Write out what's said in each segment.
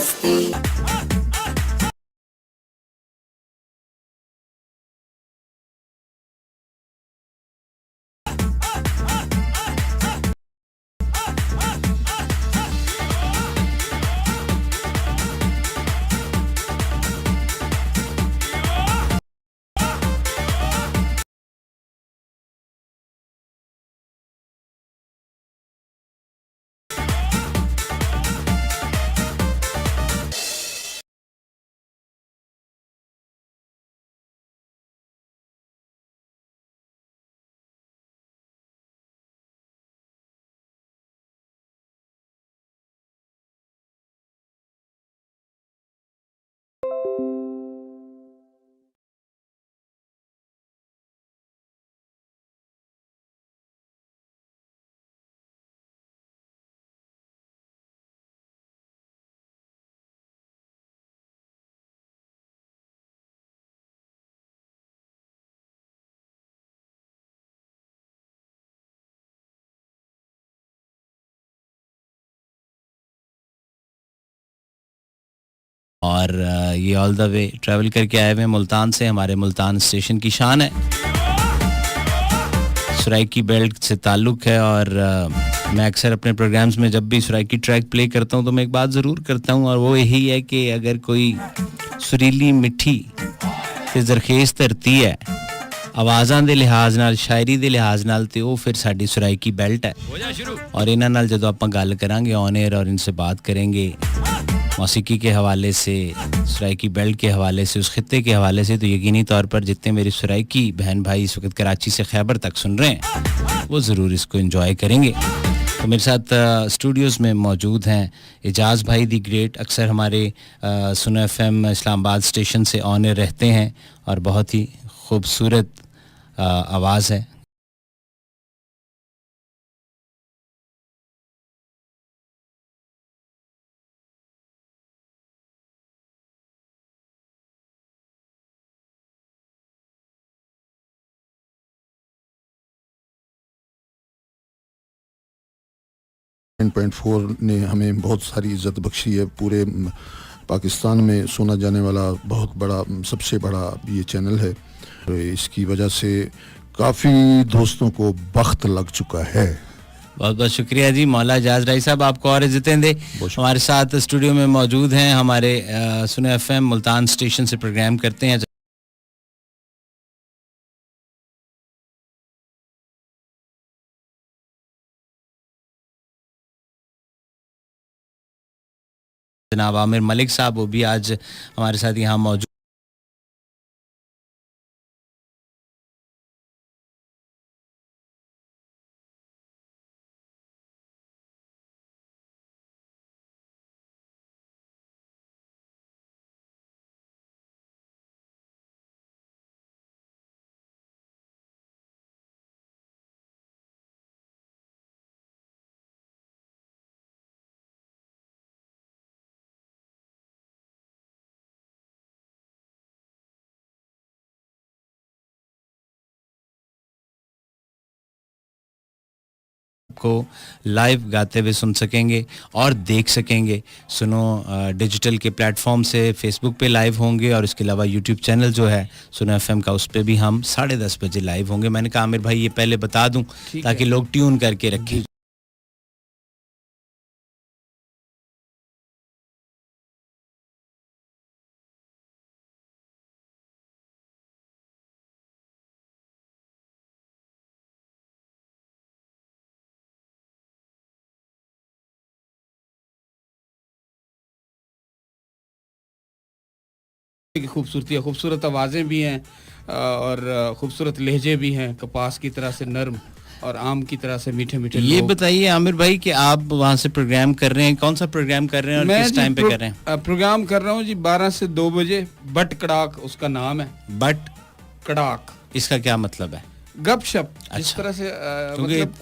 मस्ती। और ये ऑल द वे ट्रैवल करके आए हुए मुल्तान से, हमारे मुल्तान स्टेशन की शान है, सराइकी बेल्ट से ताल्लुक़ है। और मैं अक्सर अपने प्रोग्राम्स में जब भी सराइकी ट्रैक प्ले करता हूँ तो मैं एक बात ज़रूर करता हूँ, और वो यही है कि अगर कोई सुरीली मिठी ते ज़रखेज़ धरती है आवाज़ां दे लिहाज नाल, शायरी दे लिहाज नाल, ते वो फिर साडी सराइकी बेल्ट है। और इन्हां नाल जदों आपां गल करांगे ऑन एयर और इनसे बात करेंगे मौसीकी के हवाले से, सराइकी बेल्ट के हवाले से, उस खित्ते के हवाले से, तो यकीनी तौर पर जितने मेरे सराइकी बहन भाई इस वक्त कराची से खैबर तक सुन रहे हैं वो ज़रूर इसको एंजॉय करेंगे। तो मेरे साथ स्टूडियोज़ में मौजूद हैं एजाज़ भाई दी ग्रेट, अक्सर हमारे सुना एफएम इस्लामाबाद स्टेशन से ऑन एयर रहते हैं और बहुत ही खूबसूरत आवाज़ है। .4 ने हमें बहुत सारी इज़्ज़त बख्शी है। पूरे पाकिस्तान में सुना जाने वाला बहुत बड़ा, सबसे बड़ा ये चैनल है। तो इसकी वजह से काफ़ी दोस्तों को बख्त लग चुका है। बहुत बहुत शुक्रिया जी। मौला एजाज राय साहब आपको और इज़्ज़तें दे। हमारे साथ स्टूडियो में मौजूद हैं, हमारे सुना एफएम मुल्तान स्टेशन से प्रोग्राम करते हैं जनाब आमिर मलिक साहब, वो भी आज हमारे साथ यहाँ मौजूद। को लाइव गाते हुए सुन सकेंगे और देख सकेंगे। सुनो डिजिटल के प्लेटफॉर्म से फेसबुक पे लाइव होंगे और इसके अलावा यूट्यूब चैनल जो है सुनो एफएम का, उस पे भी हम 10:30 बजे लाइव होंगे। मैंने कहा आमिर भाई ये पहले बता दूं ताकि लोग ट्यून करके रखें। की खूबसूरती है, खूबसूरत आवाज़ें भी हैं और खूबसूरत लहजे भी हैं, कपास की तरह से नर्म और आम की तरह से मीठे मीठे। ये बताइए आमिर भाई कि आप वहाँ से प्रोग्राम कर रहे हैं, कौन सा प्रोग्राम कर रहे हैं और किस टाइम पे कर रहे हैं? प्रोग्राम कर रहा हूँ जी 12 से 2 बजे। बट कड़ाक उसका नाम है। बट कड़ाक, इसका क्या मतलब है? गपशप। अच्छा। इस तरह से मतलब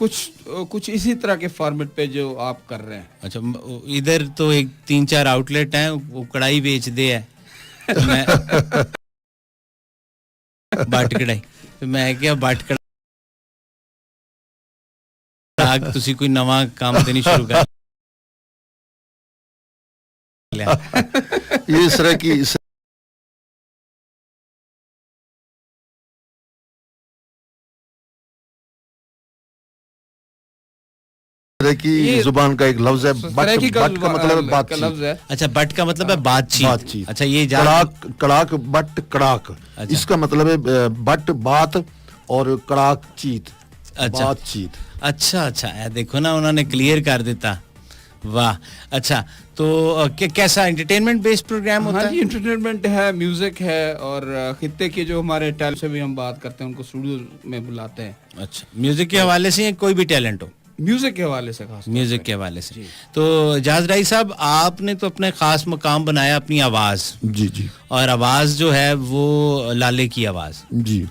कुछ इसी तरह के फॉर्मेट पे जो आप कर रहे हैं। अच्छा, इधर तो एक 3-4 आउटलेट हैं, वो कढ़ाई बेचते हैं तो मैं बट कढ़ाई, तो मैं क्या बट कढ़ाक तुसी कोई नवा काम तो नहीं शुरू कर ये इस तरह की ये जुबान का एक लफ्ज है। सराइकी बट का मतलब है का बातचीत। लफ्ज है। अच्छा, बट का मतलब है बातचीत। बातचीत। अच्छा, ये कड़ाक, कड़ाक, बट कड़ाक। अच्छा। इसका मतलब है बट बात और कड़ाक चीत, अच्छा। बातचीत। अच्छा अच्छा, देखो ना, उन्होंने क्लियर कर देता। वाह। अच्छा, तो कैसा एंटरटेनमेंट बेस्ड प्रोग्राम होता हाँ है? जी, एंटरटेनमेंट है, म्यूजिक है, और खित्ते के जो हमारे टैलेंट से भी हम बात करते हैं, उनको स्टूडियो में बुलाते हैं। अच्छा, म्यूजिक के हवाले से या कोई भी टैलेंट हो? म्यूजिक के हवाले से, खास म्यूजिक के हवाले से। तो जाज राई साहब, आपने तो अपने खास मुकाम बनाया अपनी आवाज। जी जी। और आवाज जो है वो लाले की आवाज। जी।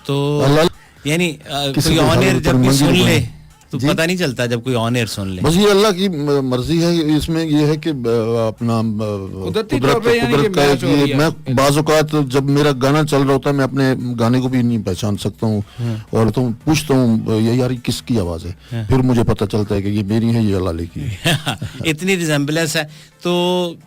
तो अल्लाह यानी किसी कोई को ऑन एयर हाल जब कोई मंजिल सुन को ले है। तो जी? पता नहीं चलता जब कोई ऑन एयर सुन ले। बस ये अल्लाह की मर्जी है। इसमें ये है कि अपना कुदरती तौर पे यानी कि का है मैच हो रही कि है। मैं बाज़ औक़ात जब मेरा गाना चल रहा होता है, मैं अपने गाने को भी नहीं पहचान सकता हूँ और तो पूछता हूँ ये यार किसकी आवाज़ है, फिर मुझे पता चलता है कि ये मेरी है, ये अल्लाह की है। इतनी रिजेम्बलेंस है। तो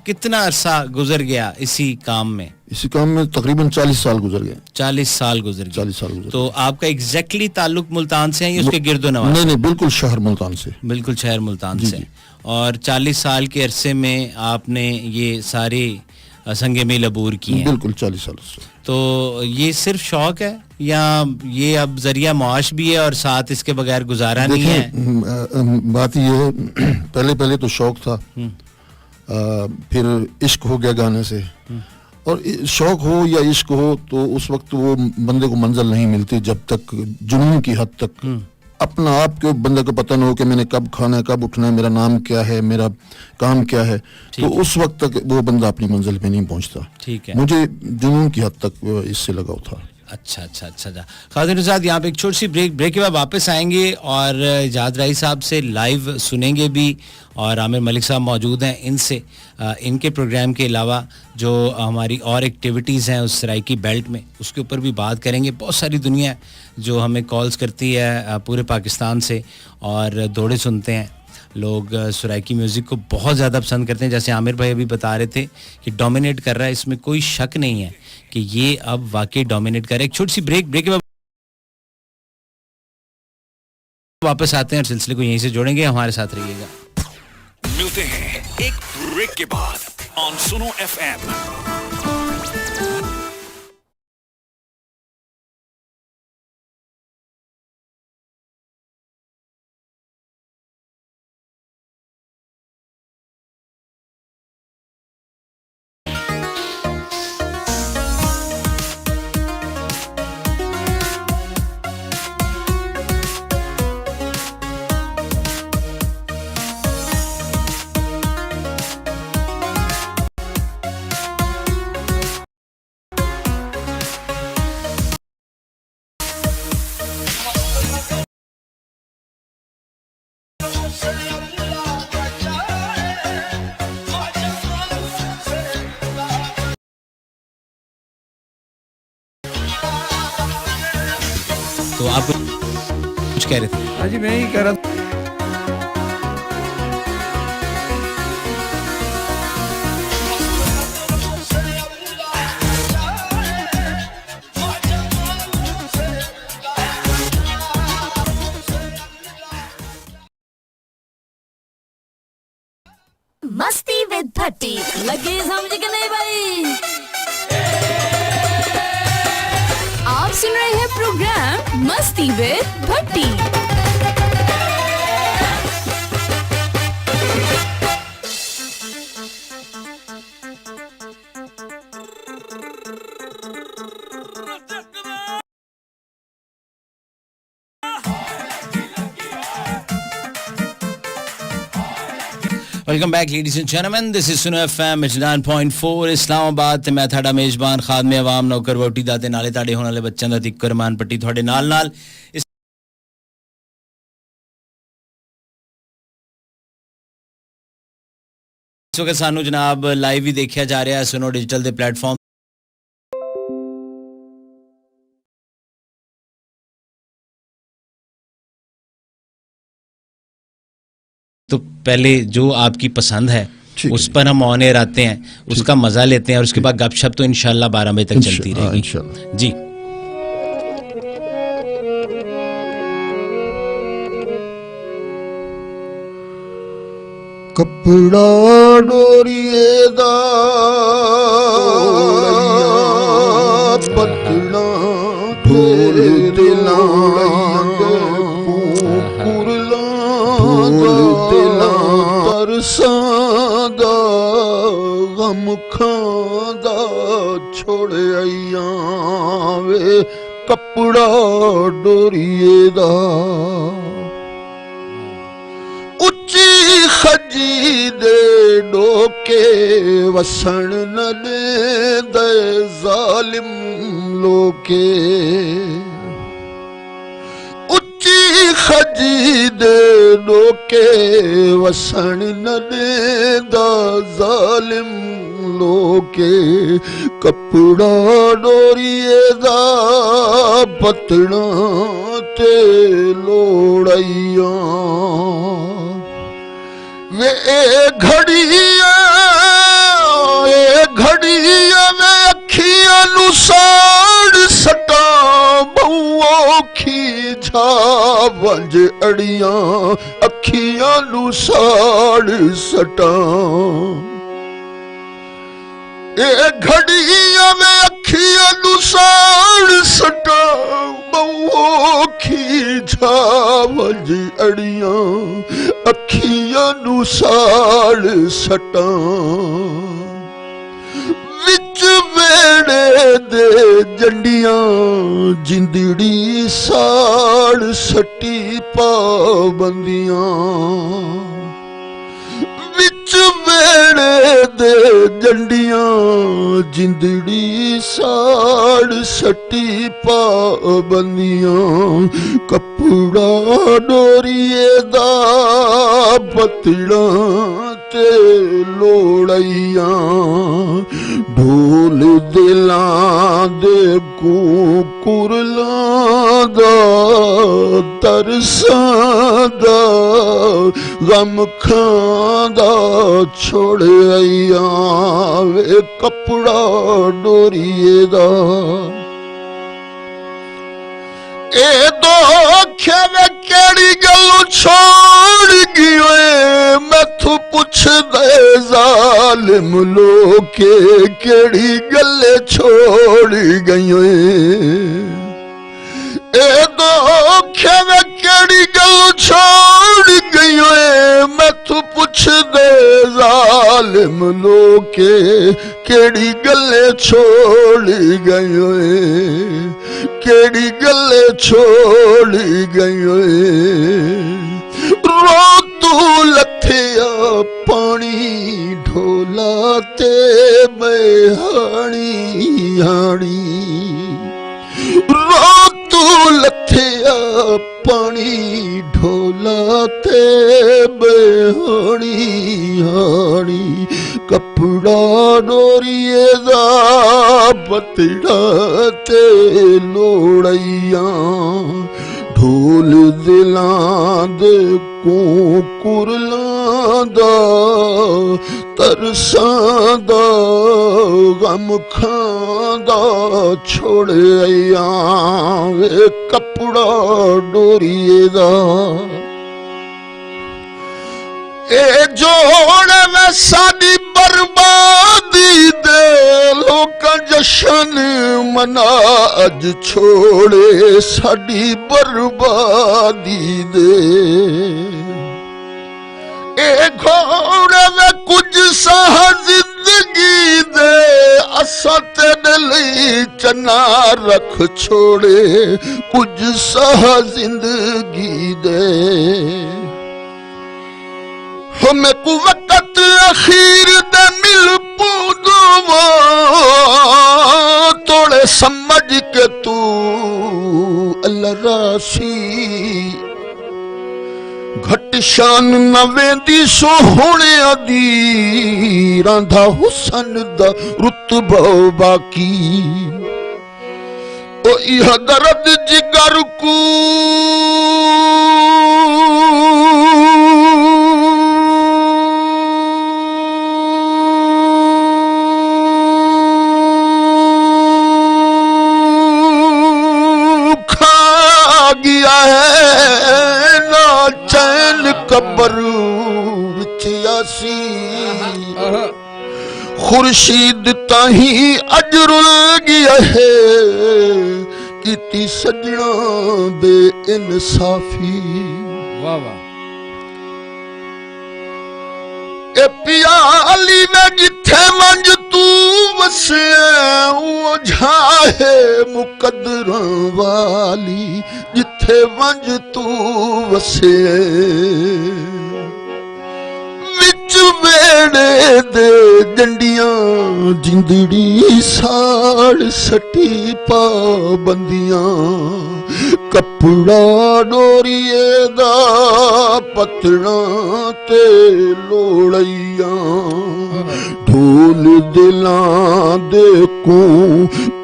कितना अरसा गुजर गया इसी काम में? इसी काम में तकरीबन 40 साल गुजर गए। 40 साल गुजर गए। 40 साल गुजर तो आपका एग्जैक्टली ताल्लुक मुल्तान से है या उसके गिर्दो नवाज? नहीं नहीं, बिल्कुल शहर मुल्तान से। बिल्कुल शहर मुल्तान जी, से। जी। और 40 साल के अरसे में आपने ये सारे संगे मेल अबूर किए हैं। बिल्कुल 40 साल से। तो ये सिर्फ शौक है या ये अब जरिया मुआश भी है और साथ इसके बगैर गुजारा नहीं है? बात ये है, पहले पहले तो शौक था, फिर इश्क हो गया गाने से। और शौक हो या इश्क हो तो उस वक्त वो बंदे को मंजिल नहीं मिलती जब तक जुनून की हद तक अपना आप के बंदे को पता न हो कि मैंने कब खाना है, कब उठना है, मेरा नाम क्या है, मेरा काम क्या है। तो उस वक्त तक वो बंदा अपनी मंजिल पे नहीं पहुंचता। ठीक है। मुझे जुनून की हद तक इससे लगाव था। अच्छा अच्छा अच्छा। खादिर साहब, यहाँ पे एक छोटी सी ब्रेक के बाद वापस आएंगे और जाद राई साहब से लाइव सुनेंगे भी, और आमिर मलिक साहब मौजूद हैं, इनसे इनके प्रोग्राम के अलावा जो हमारी और एक्टिविटीज़ हैं उस सराइकी बेल्ट में, उसके ऊपर भी बात करेंगे। बहुत सारी दुनिया जो हमें कॉल्स करती है पूरे पाकिस्तान से और दौड़े सुनते हैं लोग। सराइकी म्यूज़िक को बहुत ज़्यादा पसंद करते हैं। जैसे आमिर भाई अभी बता रहे थे कि डोमिनेट कर रहा है, इसमें कोई शक नहीं है कि ये अब वाकई डोमिनेट कर रहा है। एक छोटी सी ब्रेक के बाद वापस आते हैं और सिलसिले को यहीं से जोड़ेंगे। हमारे साथ रहिएगा। मिलते हैं एक ब्रेक के बाद ऑन सुनो FM। तो आप कुछ कह रहे थे? हाँ जी, मैं ही कह रहा था। मस्ती विद भट्टी लगे समझ के नहीं भाई। आप सुन रहे हैं प्रोग्राम मस्ती with Bhatti. Welcome back ladies and gentleman, this is सुनो एफएम 89.4 इस्लामाबाद ते मैं ਤੁਹਾਡਾ ਮੇਜ਼ਬਾਨ ਖਾਦਮੇ ਆਵਾਮ ਨੌਕਰ ਵੋਟੀ ਦਾ ਤੇ ਨਾਲੇ ਤੁਹਾਡੇ ਹੋਣ ਵਾਲੇ ਬੱਚਿਆਂ ਦਾ ਤਿੱਕੋ ਰਮਾਨ ਪੱਟੀ ਤੁਹਾਡੇ ਨਾਲ ਇਸ ਵਕਤ ਸਾਨੂੰ ਜਨਾਬ ਲਾਈਵ ਵੀ ਦੇਖਿਆ ਜਾ ਰਿਹਾ ਹੈ ਸੁਨੋ ਡਿਜੀਟਲ ਦੇ ਪਲੇਟਫਾਰਮ। तो पहले जो आपकी पसंद है ठीक उस है। पर हम ऑन एयर आते हैं, उसका मजा लेते हैं और उसके बाद गपशप तो इंशाल्लाह 12 बजे तक चलती रहेगी। इंशाल्लाह। जी कपड़ा डोरिए दा पतला ढोल दिला कुरला ढोल दिला तरसादा गम खादा छोड़ आइया वे कपड़ा डोरिए दा उच्ची खजी दे डोके वसण न दे जालिम लोके उच्ची खजी दे डोके वसण न दे जालिम लोके कपड़ा डोरिए दा पतड़ा ते लोड़ैया वे घड़िया में अखियां नु साड़ सटा बहुओ खींचा वंज अड़ियां अखियां नु साड़ सटा घड़िया में अखियां नु साड़ सटा बहुओ खींचा वंज अड़ियां अखियां नु साड़ सटा विच वेड़े दे जंडियां जिंदड़ी साड़ सटी पाबंदियां विच वेड़े दे जंडियां जिंदड़ी साड़ सटी पाबंदियां कपड़ा डोरिए दा पतड़ा ते लोड़ैया ढोल दिलां दे कुरला दा तरसादा गम खांदा छोड़ आइया वे कपड़ा डोरिए दा ए दो खे केड़ी गल छोड़ गई मैथू पुछ दे जालिम लोके केड़ी गल छोड़ गई ए दो खे केड़ी गल छोड़ गई मैथू पुछ दे जालिम लोके केड़ी गल छोड़ गई केड़ी गल छोड़ गई रो तू लथिया पानी ढोला ते मैं हाणी हाणी रो तू लथिया पानी ढोला ते मैं हाणी हाणी कपड़ा डोरिए दा पतड़ा ते लोड़ैया ढोल दिलां दे कुरला दा तरसां दा गम खांदा छोड़ आइया वे कपड़ा डोरिए दा ए जोड़ में साडी बर्बादी दे लोक जशन मना अज छोड़े साडी बर्बादी दे ए घोड़े में कुछ सह जिंदगी दे असा तेरे लिए चना रख छोड़े कुछ सह जिंदगी दे हमें को वक्त अखीर दे मिल पूदवा तोड़े समझ के तू अल्लाह रासी घट शान न वेंदी सोहणे दी रांधा हुसन दा रुतबा बाकी ओ इह दर्द जिगर को सी खुर्शीद ताही अजरुल गया है किती सजना बे इंसाफी वाह वाह ए पियाली में जिथे मंज तू वसे वो झाहे मुकद्दरां वाली जिथे मंज तू वसे विच वेड़े दे जंडियां जिंदड़ी साड़ सटी पाबंदियां कपड़ा डोरिए दा पतड़ा ते लोड़ैया ढोल दिलां दे को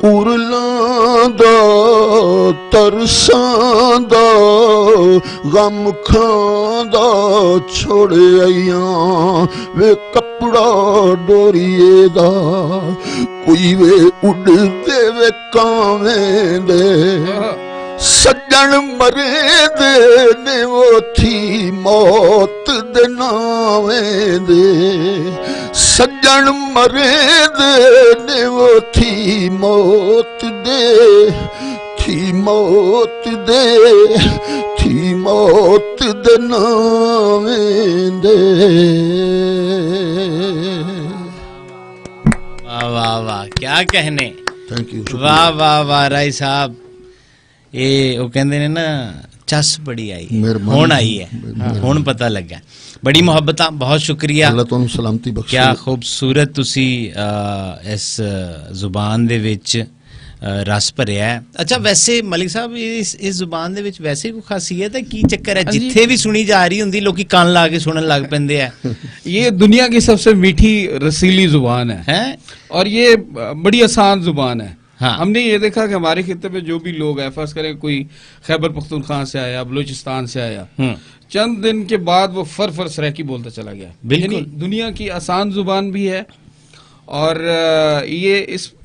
कुरलां दा तरसां दा गम खांदा छोड़ आइया वे कपड़ा डोरिए दा कोई वे उड़दे वे कावें दे सज्जन मरे दे ने वो थी मौत दे नावें दे सज्जन मरे दे ने वो थी मौत दे नावें दे वाह वाह वाह क्या कहने थैंक यू वाह वाह वाह राय साहब ये वो कहते ने ना चस बड़ी आई मेहरबानी। हुण आई है हुण पता लगा बड़ी मुहब्बत बहुत शुक्रिया अल्लाह तुहानू सलामती बख्शे क्या खूबसूरत तुसी इस जुबान दे विच रस भरिया है अच्छा वैसे मलिक साहब इस जुबान दे विच वैसे कोई खासियत है की चक्कर है जिथे भी सुनी जा रही हुंदी लोकी कान ला के सुनन लग पैंदे हैं ये दुनिया की सबसे मीठी रसीली जुबान है और ये बड़ी आसान जुबान है हाँ। हमने ये देखा कि हमारे खित्ते में जो भी लोग हैं फर्ज करें कोई खैबर पख्तूनख्वा से आया बलूचिस्तान से आया चंद दिन के बाद वो फर सराइकी बोलता चला गया बिल्कुल दुनिया की आसान जुबान भी है और ये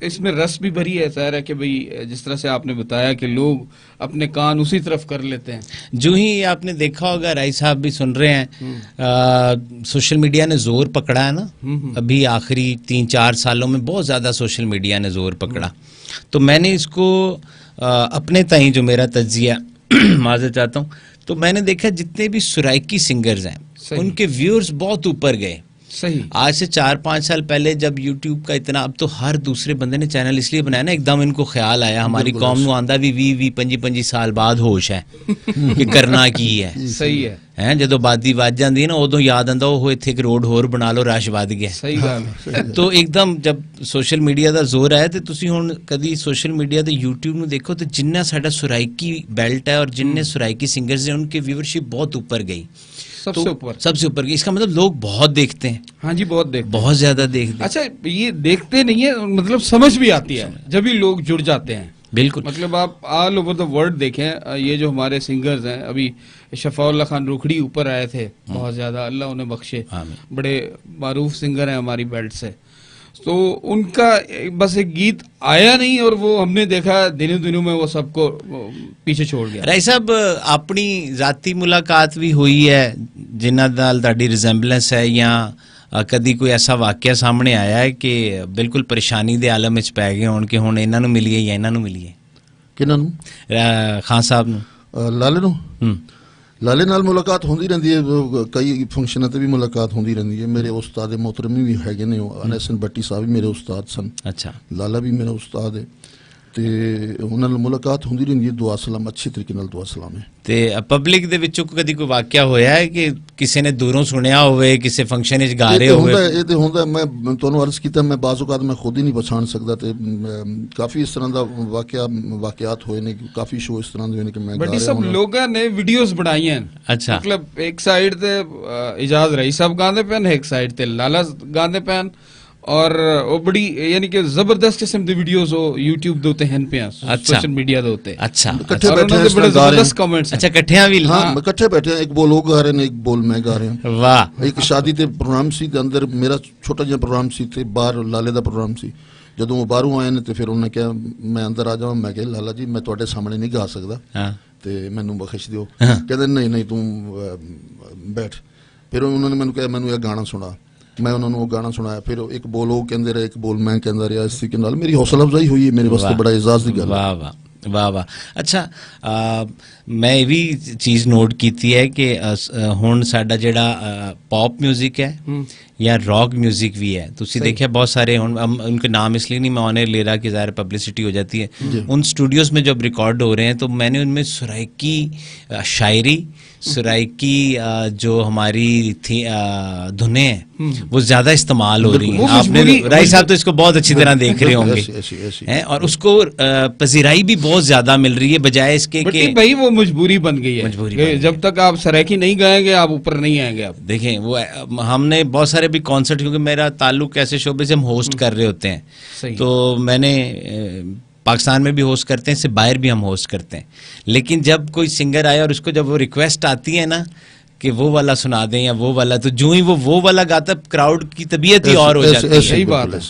इसमें रस भी भरी है ज़ाहिर है कि भाई जिस तरह से आपने बताया कि लोग अपने कान उसी तरफ कर लेते हैं जो ही आपने देखा होगा राय साहब भी सुन रहे हैं सोशल मीडिया ने जोर पकड़ा है ना अभी आखिरी 3-4 सालों में बहुत ज़्यादा सोशल मीडिया ने जोर पकड़ा तो मैंने इसको अपने ताई जो मेरा तज्जिया माज़रत चाहता हूँ तो मैंने देखा जितने भी सुराइकी सिंगर्स हैं उनके व्यूअर्स बहुत ऊपर गए सही आज से 4-5 साल पहले जब YouTube का इतना अब तो हर दूसरे बंदे ने चैनल इसलिए बनाया ना एकदम इनको ख्याल आया हमारी कौम नू आंदा भी 20-25 साल बाद होश है कि करना की है सही है हैं जदों आबादी वध जाती है ना उदों याद आंदा ओह इत्थे एक रोड होर बना लो रश वध गया सही गल तो एकदम जब सोशल मीडिया दा जोर आया ते तुसी हुण कदी सोशल मीडिया ते YouTube नू देखो तो जिन्ना साडा सुराइकी बेल्ट है और जिन्ने सुराइकी सिंगर्स हैं उनकी व्यूअरशिप बहुत ऊपर गई सबसे ऊपर इसका मतलब लोग बहुत देखते हैं हाँ जी बहुत देखते बहुत ज्यादा देखते हैं अच्छा ये देखते नहीं है मतलब समझ भी आती है जब भी लोग जुड़ जाते हैं बिल्कुल मतलब आप ऑल ओवर द वर्ल्ड देखें ये जो हमारे सिंगर्स हैं अभी शफाउल्लाह खान रुखड़ी ऊपर आए थे बहुत ज्यादा अल्लाह उन्हें बख्शे बड़े मारूफ सिंगर हैं हमारी बेल्ट से तो उनका बस एक गीत आया नहीं और वो हमने देखा दिनों में वो सबको पीछे छोड़ गया राय साहब अपनी जाती मुलाकात भी हुई है जिन्हां नाल तुहाडी रिजेंबलेंस है या कदी कोई ऐसा वाकया सामने आया है कि बिल्कुल परेशानी दे आलम विच पै गए होण कि हुण इन्हां नूं मिलीए या इन्हां नूं मिलीए किन्हां नूं खान साहब नूं लाले नूं लाले नाल मुलाकात होंदी रहंदी है कई फंक्शनां ते भी मुलाकात होंदी रहंदी है मेरे उस्ताद मोहतरमी भी हैगे ने अनसन भट्टी साहब भी मेरे उस्ताद सन अच्छा लाला भी मेरा उस्ताद है ते उन्हां नाल मुलाकात होंदी रहंदी है दुआ सलाम अच्छी तरीके नाल दुआ सलाम है ते पब्लिक दे विचों कदी कोई वाकया होया है कि किसी ने दूरों सुनिया होवे किसी फंक्शन विच गा रहे होवे ये ते हुंदा मैं तुहानू अर्ज कीता मैं बाज़ औकात मैं खुद ही नहीं पछाण सकदा ते काफी इस तरह दा वाकयात होए ने काफी शो इस तरह दे होए ने कि मैं बड़ी सब लोगों ने वीडियोस बनाई हैं अच्छा मतलब एक साइड ते इजाज रईस साहब गांदे पैन एक साइड ते लाला गांदे पैन और वो बड़ी यानी कि जबरदस्त किस्म दी वीडियोस हो YouTube दे उत्ते हन पे सोशल मीडिया दे उत्ते अच्छा इकट्ठे बैठे हैं बड़े जबरदस्त कमेंट्स अच्छा इकट्ठियां भी हां इकट्ठे बैठे हैं एक बोल वो गा रहे हैं एक बोल मैं गा रहे हैं वाह एक शादी ते प्रोग्राम सी दे अंदर मेरा छोटा जिहा प्रोग्राम सी ते बाहर लाले दा प्रोग्राम सी ਜਦੋਂ ਉਹ ਬਾਹਰੋਂ ਆਏ ਨੇ ਤੇ ਫਿਰ ਉਹਨੇ ਕਿਹਾ ਮੈਂ ਅੰਦਰ ਆ ਜਾਵਾਂ ਮੈਂ ਕਿਹਾ ਲਾਲਾ ਜੀ ਮੈਂ ਤੁਹਾਡੇ ਸਾਹਮਣੇ ਨਹੀਂ ਗਾ ਸਕਦਾ ਤੇ ਮੈਨੂੰ ਬਖਸ਼ ਦਿਓ ਕਹਿੰਦੇ ਨਹੀਂ ਤੂੰ ਬੈਠ फिर उन्होंने मैंने कहा मैंने एक गाना सुना, मैं उन्होंने वो गाना सुनाया, फिर एक बोल वो कहते रहे, एक बोल मैं कहता रहा, इसी के नाल मेरी हौसला अफजाई हुई, मेरे वास्ते बड़ा एजाज की गल। वाह वाह वाह वाह। अच्छा मैं ये भी चीज़ नोट की है कि हुण साडा जेड़ा पॉप म्यूजिक है या रॉक म्यूजिक भी है, तुसी देखिए बहुत सारे उनके नाम इसलिए नहीं मैं ऑनर ले रहा कि ज़ाहिर पब्लिसिटी हो जाती है, उन स्टूडियोज में जब रिकॉर्ड हो रहे हैं तो मैंने उनमें सराइकी शायरी, सराइकी जो हमारी थी धुनें हैं वो ज्यादा इस्तेमाल हो रही हैं। आपने राय साहब तो इसको बहुत अच्छी तरह देख रहे होंगे हैं, और उसको पजीराई भी बहुत ज्यादा मिल रही है, बजाय इसके कि भाई वो मजबूरी बन गई है, मजबूरी जब तक आप सराइकी नहीं गाएंगे आप ऊपर नहीं आएंगे। आप देखें वो हमने बहुत सारे भी कॉन्सर्ट, क्योंकि मेरा ताल्लुक ऐसे शोबे से हम होस्ट कर रहे होते हैं, तो मैंने पाकिस्तान में भी होस्ट करते हैं, इससे बाहर भी हम होस्ट करते हैं, लेकिन जब कोई सिंगर आया और उसको जब वो रिक्वेस्ट आती है ना कि वो वाला सुना दें या वो वाला, तो जो ही वो वाला गाता क्राउड की तबीयत ही और हो जाती है। सही बात है,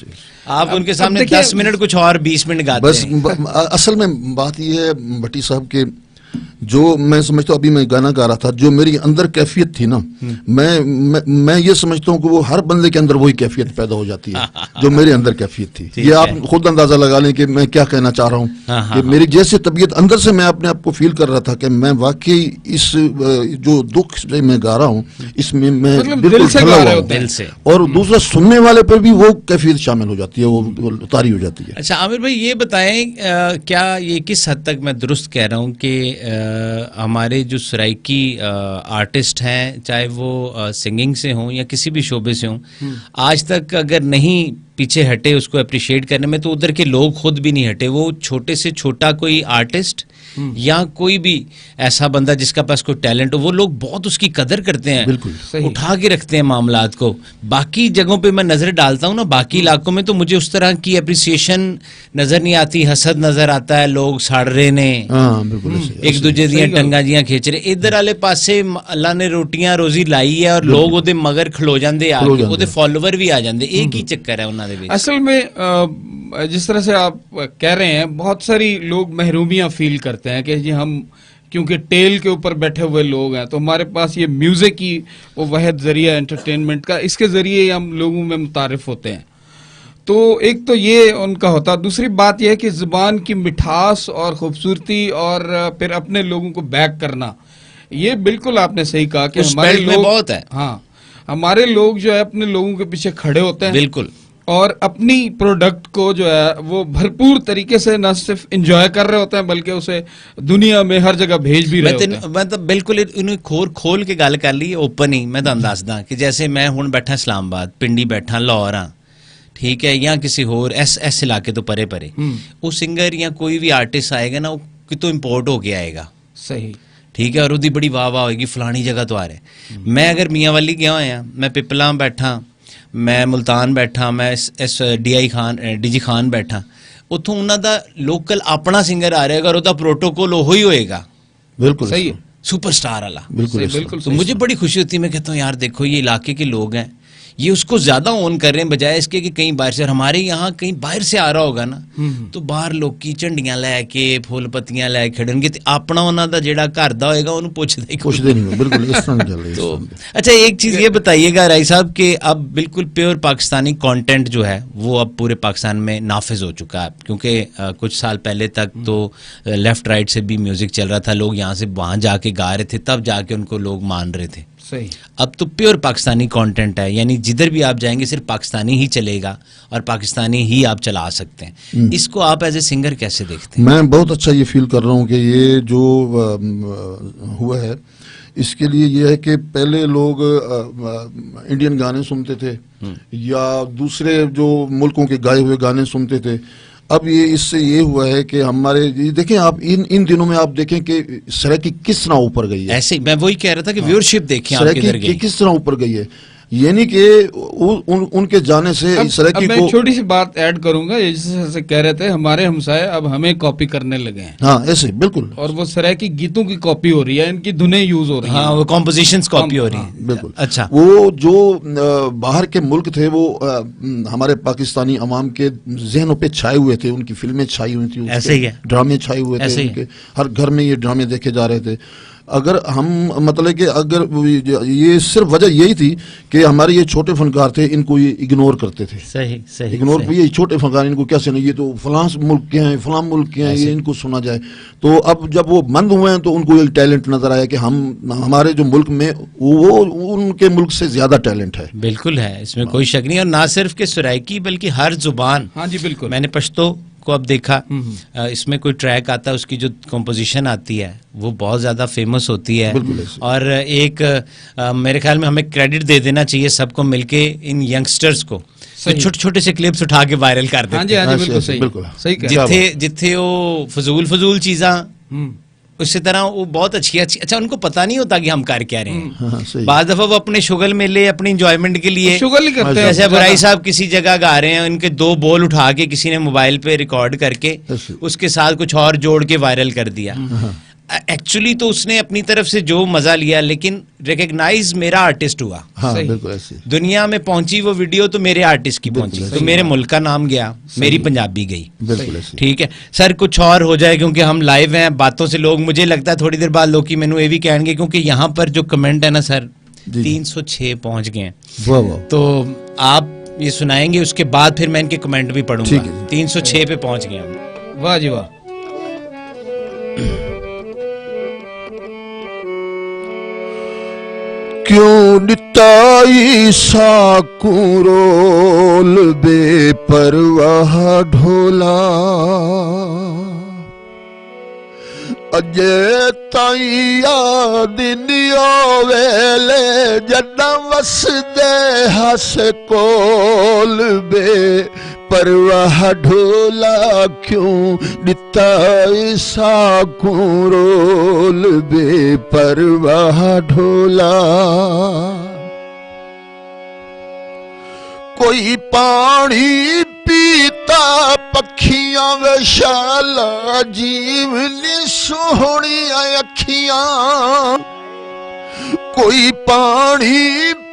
आप उनके सामने 10 मिनट कुछ और 20 मिनट गाते हैं। असल में बात ये है भट्टी साहब के, जो मैं समझता हूँ अभी मैं गाना गा रहा था, जो मेरी अंदर कैफियत थी ना, मैं ये समझता हूँ कि वो हर बंदे के अंदर वही कैफियत पैदा हो जाती है जो मेरे अंदर कैफियत थी। ये आप खुद अंदाजा लगा लें कि मैं क्या कहना चाह रहा हूँ, कि मेरी जैसे तबीयत अंदर से मैं अपने आप को फील कर रहा था कि मैं वाकई इस जो दुख से मैं गा रहा हूँ इसमें मैं बिल्कुल खला हुआ हूं, और दूसरा सुनने वाले पर भी वो कैफियत शामिल हो जाती है, वो तारी हो जाती है। अच्छा आमिर भाई ये बताएं, क्या ये किस हद तक मैं दुरुस्त कह रहा हूँ कि हमारे जो सराइकी आर्टिस्ट हैं, चाहे वो सिंगिंग से हों या किसी भी शोबे से हों, आज तक अगर नहीं पीछे हटे उसको अप्रिशिएट करने में, तो उधर के लोग खुद भी नहीं हटे। वो छोटे से छोटा कोई आर्टिस्ट या कोई भी ऐसा बंदा जिसका पास कोई टैलेंट हो, वो लोग बहुत उसकी कदर करते हैं, बिल्कुल उठा के रखते हैं मामलात को। बाकी जगहों पे मैं नजर डालता हूँ ना, बाकी इलाकों में तो मुझे उस तरह की अप्रिसिएशन नजर नहीं आती, हसद नजर आता है, लोग साड़ रहे ने एक दूजे दियां टंगा जियां खींच रहे। इधर वाले पासे अल्लाह ने रोटियां रोजी लाई है और लोग ओदे मगर खलो जाते, आके ओदे फॉलोवर भी आ जाते, एक ही चक्कर है उन्होंने। असल में जिस तरह से आप कह रहे हैं, बहुत सारी लोग महरूमियां फील करते हैं कि जी हम क्योंकि टेल के ऊपर बैठे हुए लोग हैं, तो हमारे पास ये म्यूजिक की वो वहद जरिया एंटरटेनमेंट का, इसके जरिए हम लोगों में मुतारिफ होते हैं। तो एक तो ये उनका होता, दूसरी बात यह है कि जुबान की मिठास और खूबसूरती और फिर अपने लोगों को बैक करना, ये बिल्कुल आपने सही कहा कि हमारे लोग बहुत है। हाँ, हमारे लोग जो है अपने लोगों के पीछे खड़े होते हैं, बिल्कुल, और अपनी प्रोडक्ट को जो है वो भरपूर तरीके से न सिर्फ एंजॉय कर रहे होते हैं बल्कि उसे दुनिया में हर जगह भेज भी रहे होते हैं। मैं तो बिल्कुल इन्हें खोल के गल कर ली, ओपन ही मैं तो दसदा कि जैसे मैं हुण बैठा इस्लामाबाद, पिंडी बैठा, लाहौर हाँ, ठीक है, या किसी होर ऐसे इलाके तो परे परे, वो सिंगर या कोई भी आर्टिस्ट आएगा ना, वो कितों इंपोर्ट होके आएगा, सही, ठीक है, और उसकी बड़ी वाह वाह होगी, फलानी जगह तो आ रहे। मैं अगर मियाँ वाली गया होया, मैं पिपला बैठा, मैं मुल्तान बैठा, मैं इस डी खान बैठा, उतों उन्हों का लोकल अपना सिंगर आ रहेगा और उसका प्रोटोकॉल वो ही होएगा, बिल्कुल सही है, सुपरस्टार वाला, बिल्कुल। तो मुझे बड़ी खुशी होती है, मैं कहता हूँ यार देखो ये इलाके के लोग हैं, ये उसको ज्यादा ऑन कर रहे हैं बजाय इसके कि कहीं बाहर से, हमारे यहाँ कहीं बाहर से आ रहा होगा ना, तो बाहर लोग की झंडियां लैके फुल पत्तियां लैके खड़ेंगे, अपना उन्हों का जेड़ा घर दा होएगा उन्होंने पुछदे नहीं, बिल्कुल इस तरह चल रही। तो अच्छा एक चीज ये बताइएगा राय साहब कि अब बिल्कुल प्योर पाकिस्तानी कंटेंट जो है वो अब पूरे पाकिस्तान में नाफिज हो चुका है, क्योंकि कुछ साल पहले तक तो लेफ्ट राइट से भी म्यूजिक चल रहा था, लोग यहाँ से वहां जाके गा रहे थे, तब जाके उनको लोग मान रहे थे, सही। अब तो प्योर पाकिस्तानी कंटेंट है, यानी जिधर भी आप जाएंगे सिर्फ पाकिस्तानी ही चलेगा और पाकिस्तानी ही आप चला सकते हैं। इसको आप एज ए सिंगर कैसे देखते हैं? मैं बहुत अच्छा ये फील कर रहा हूँ कि ये जो हुआ है, इसके लिए ये है कि पहले लोग इंडियन गाने सुनते थे या दूसरे जो मुल्कों के गाए हुए गाने सुनते थे। अब ये इससे ये हुआ है कि हमारे देखें आप इन दिनों में आप देखें कि सराइकी किस तरह ऊपर गई है। ऐसे मैं वही कह रहा था कि व्यूअरशिप देखिए सराइकी किस तरह ऊपर गई है, यानी कि उनके जाने से सराइकी को। मैं छोटी सी बात ऐड करूंगा, जैसे कह रहे थे हमारे हमसाए अब हमें कॉपी करने लगे हैं, हाँ ऐसे बिल्कुल, और वो सराइकी गीतों की कॉपी हो रही है, इनकी धुनें यूज हो रही हैं, हाँ, वो कॉम्पोजिशंस कॉपी हो रही हैं, बिल्कुल। अच्छा, वो जो बाहर के मुल्क थे वो हमारे पाकिस्तानी अवाम के जहनों पे छाए हुए थे, उनकी फिल्में छाई हुई थी, ऐसे ही है, ड्रामे छाए हुए थे, उनके हर घर में ये ड्रामे देखे जा रहे थे। अगर हम मतलब कि अगर ये सिर्फ वजह यही थी कि हमारे ये छोटे फनकार थे, इनको ये इग्नोर करते थे। सही सही इग्नोर, ये छोटे फनकार, इनको कैसे नहीं, ये तो फलां मुल्क के हैं, फलां मुल्क के हैं, ये इनको सुना जाए। तो अब जब वो बंद हुए हैं तो उनको एक टैलेंट नजर आया कि हमारे जो मुल्क में वो उनके मुल्क से ज्यादा टैलेंट है। बिल्कुल है, इसमें कोई शक नहीं। और ना सिर्फ के सुराइकी बल्कि हर जुबान। हाँ जी बिल्कुल। मैंने पश्तो को अब देखा, इसमें कोई ट्रैक आता है, उसकी जो कंपोजिशन आती है वो बहुत ज़्यादा फेमस होती है। और एक मेरे ख्याल में हमें क्रेडिट दे देना चाहिए सबको मिलके, इन यंगस्टर्स को छोटे छोटे से क्लिप्स उठा के वायरल कर देते। हाँ जी, हाँ जी, बिल्कुल सही, बिल्कुल सही। जिथे वो फजूल चीज़ा उसी तरह वो बहुत अच्छी। अच्छा, उनको पता नहीं होता कि हम कर क्या रहे हैं। बाद दफा वो अपने शुगल मेले, अपनी इंजॉयमेंट के लिए शुगल करते हैं। जैसे बुराई साहब किसी जगह गा रहे हैं, उनके 2 बोल उठा के किसी ने मोबाइल पे रिकॉर्ड करके उसके साथ कुछ और जोड़ के वायरल कर दिया। एक्चुअली तो उसने अपनी तरफ से जो मजा लिया, लेकिन रिकग्नाइज मेरा आर्टिस्ट हुआ। हाँ, बिल्कुल ऐसे। दुनिया में पहुंची वो वीडियो तो मेरे आर्टिस्ट की पहुंची, तो मेरे मुल्क का नाम गया, मेरी पंजाबी गई। बिल्कुल ऐसे। ठीक है सर, कुछ और हो जाए क्योंकि हम लाइव हैं, बातों से लोग, मुझे लगता है थोड़ी देर बाद लोग की मैनू ये भी कहेंगे, क्योंकि यहाँ पर जो कमेंट है ना सर 306 पहुंच गए हैं। तो आप ये सुनाएंगे, उसके बाद फिर मैं इनके कमेंट भी पढ़ूंगा। 306 पे पहुंच गए हम। वाह जी वाह। क्यों निताई साकुरोल बेपरवाह ढोला, अजे ताई याद नियो वेले जदा वसदे हस कोल बे परवाह ढोला, क्यों निताई साकुरोल बे परवाह ढोला। कोई पानी पीता पखियां विशाला, जीवनी सोहणिया अखियां। कोई पानी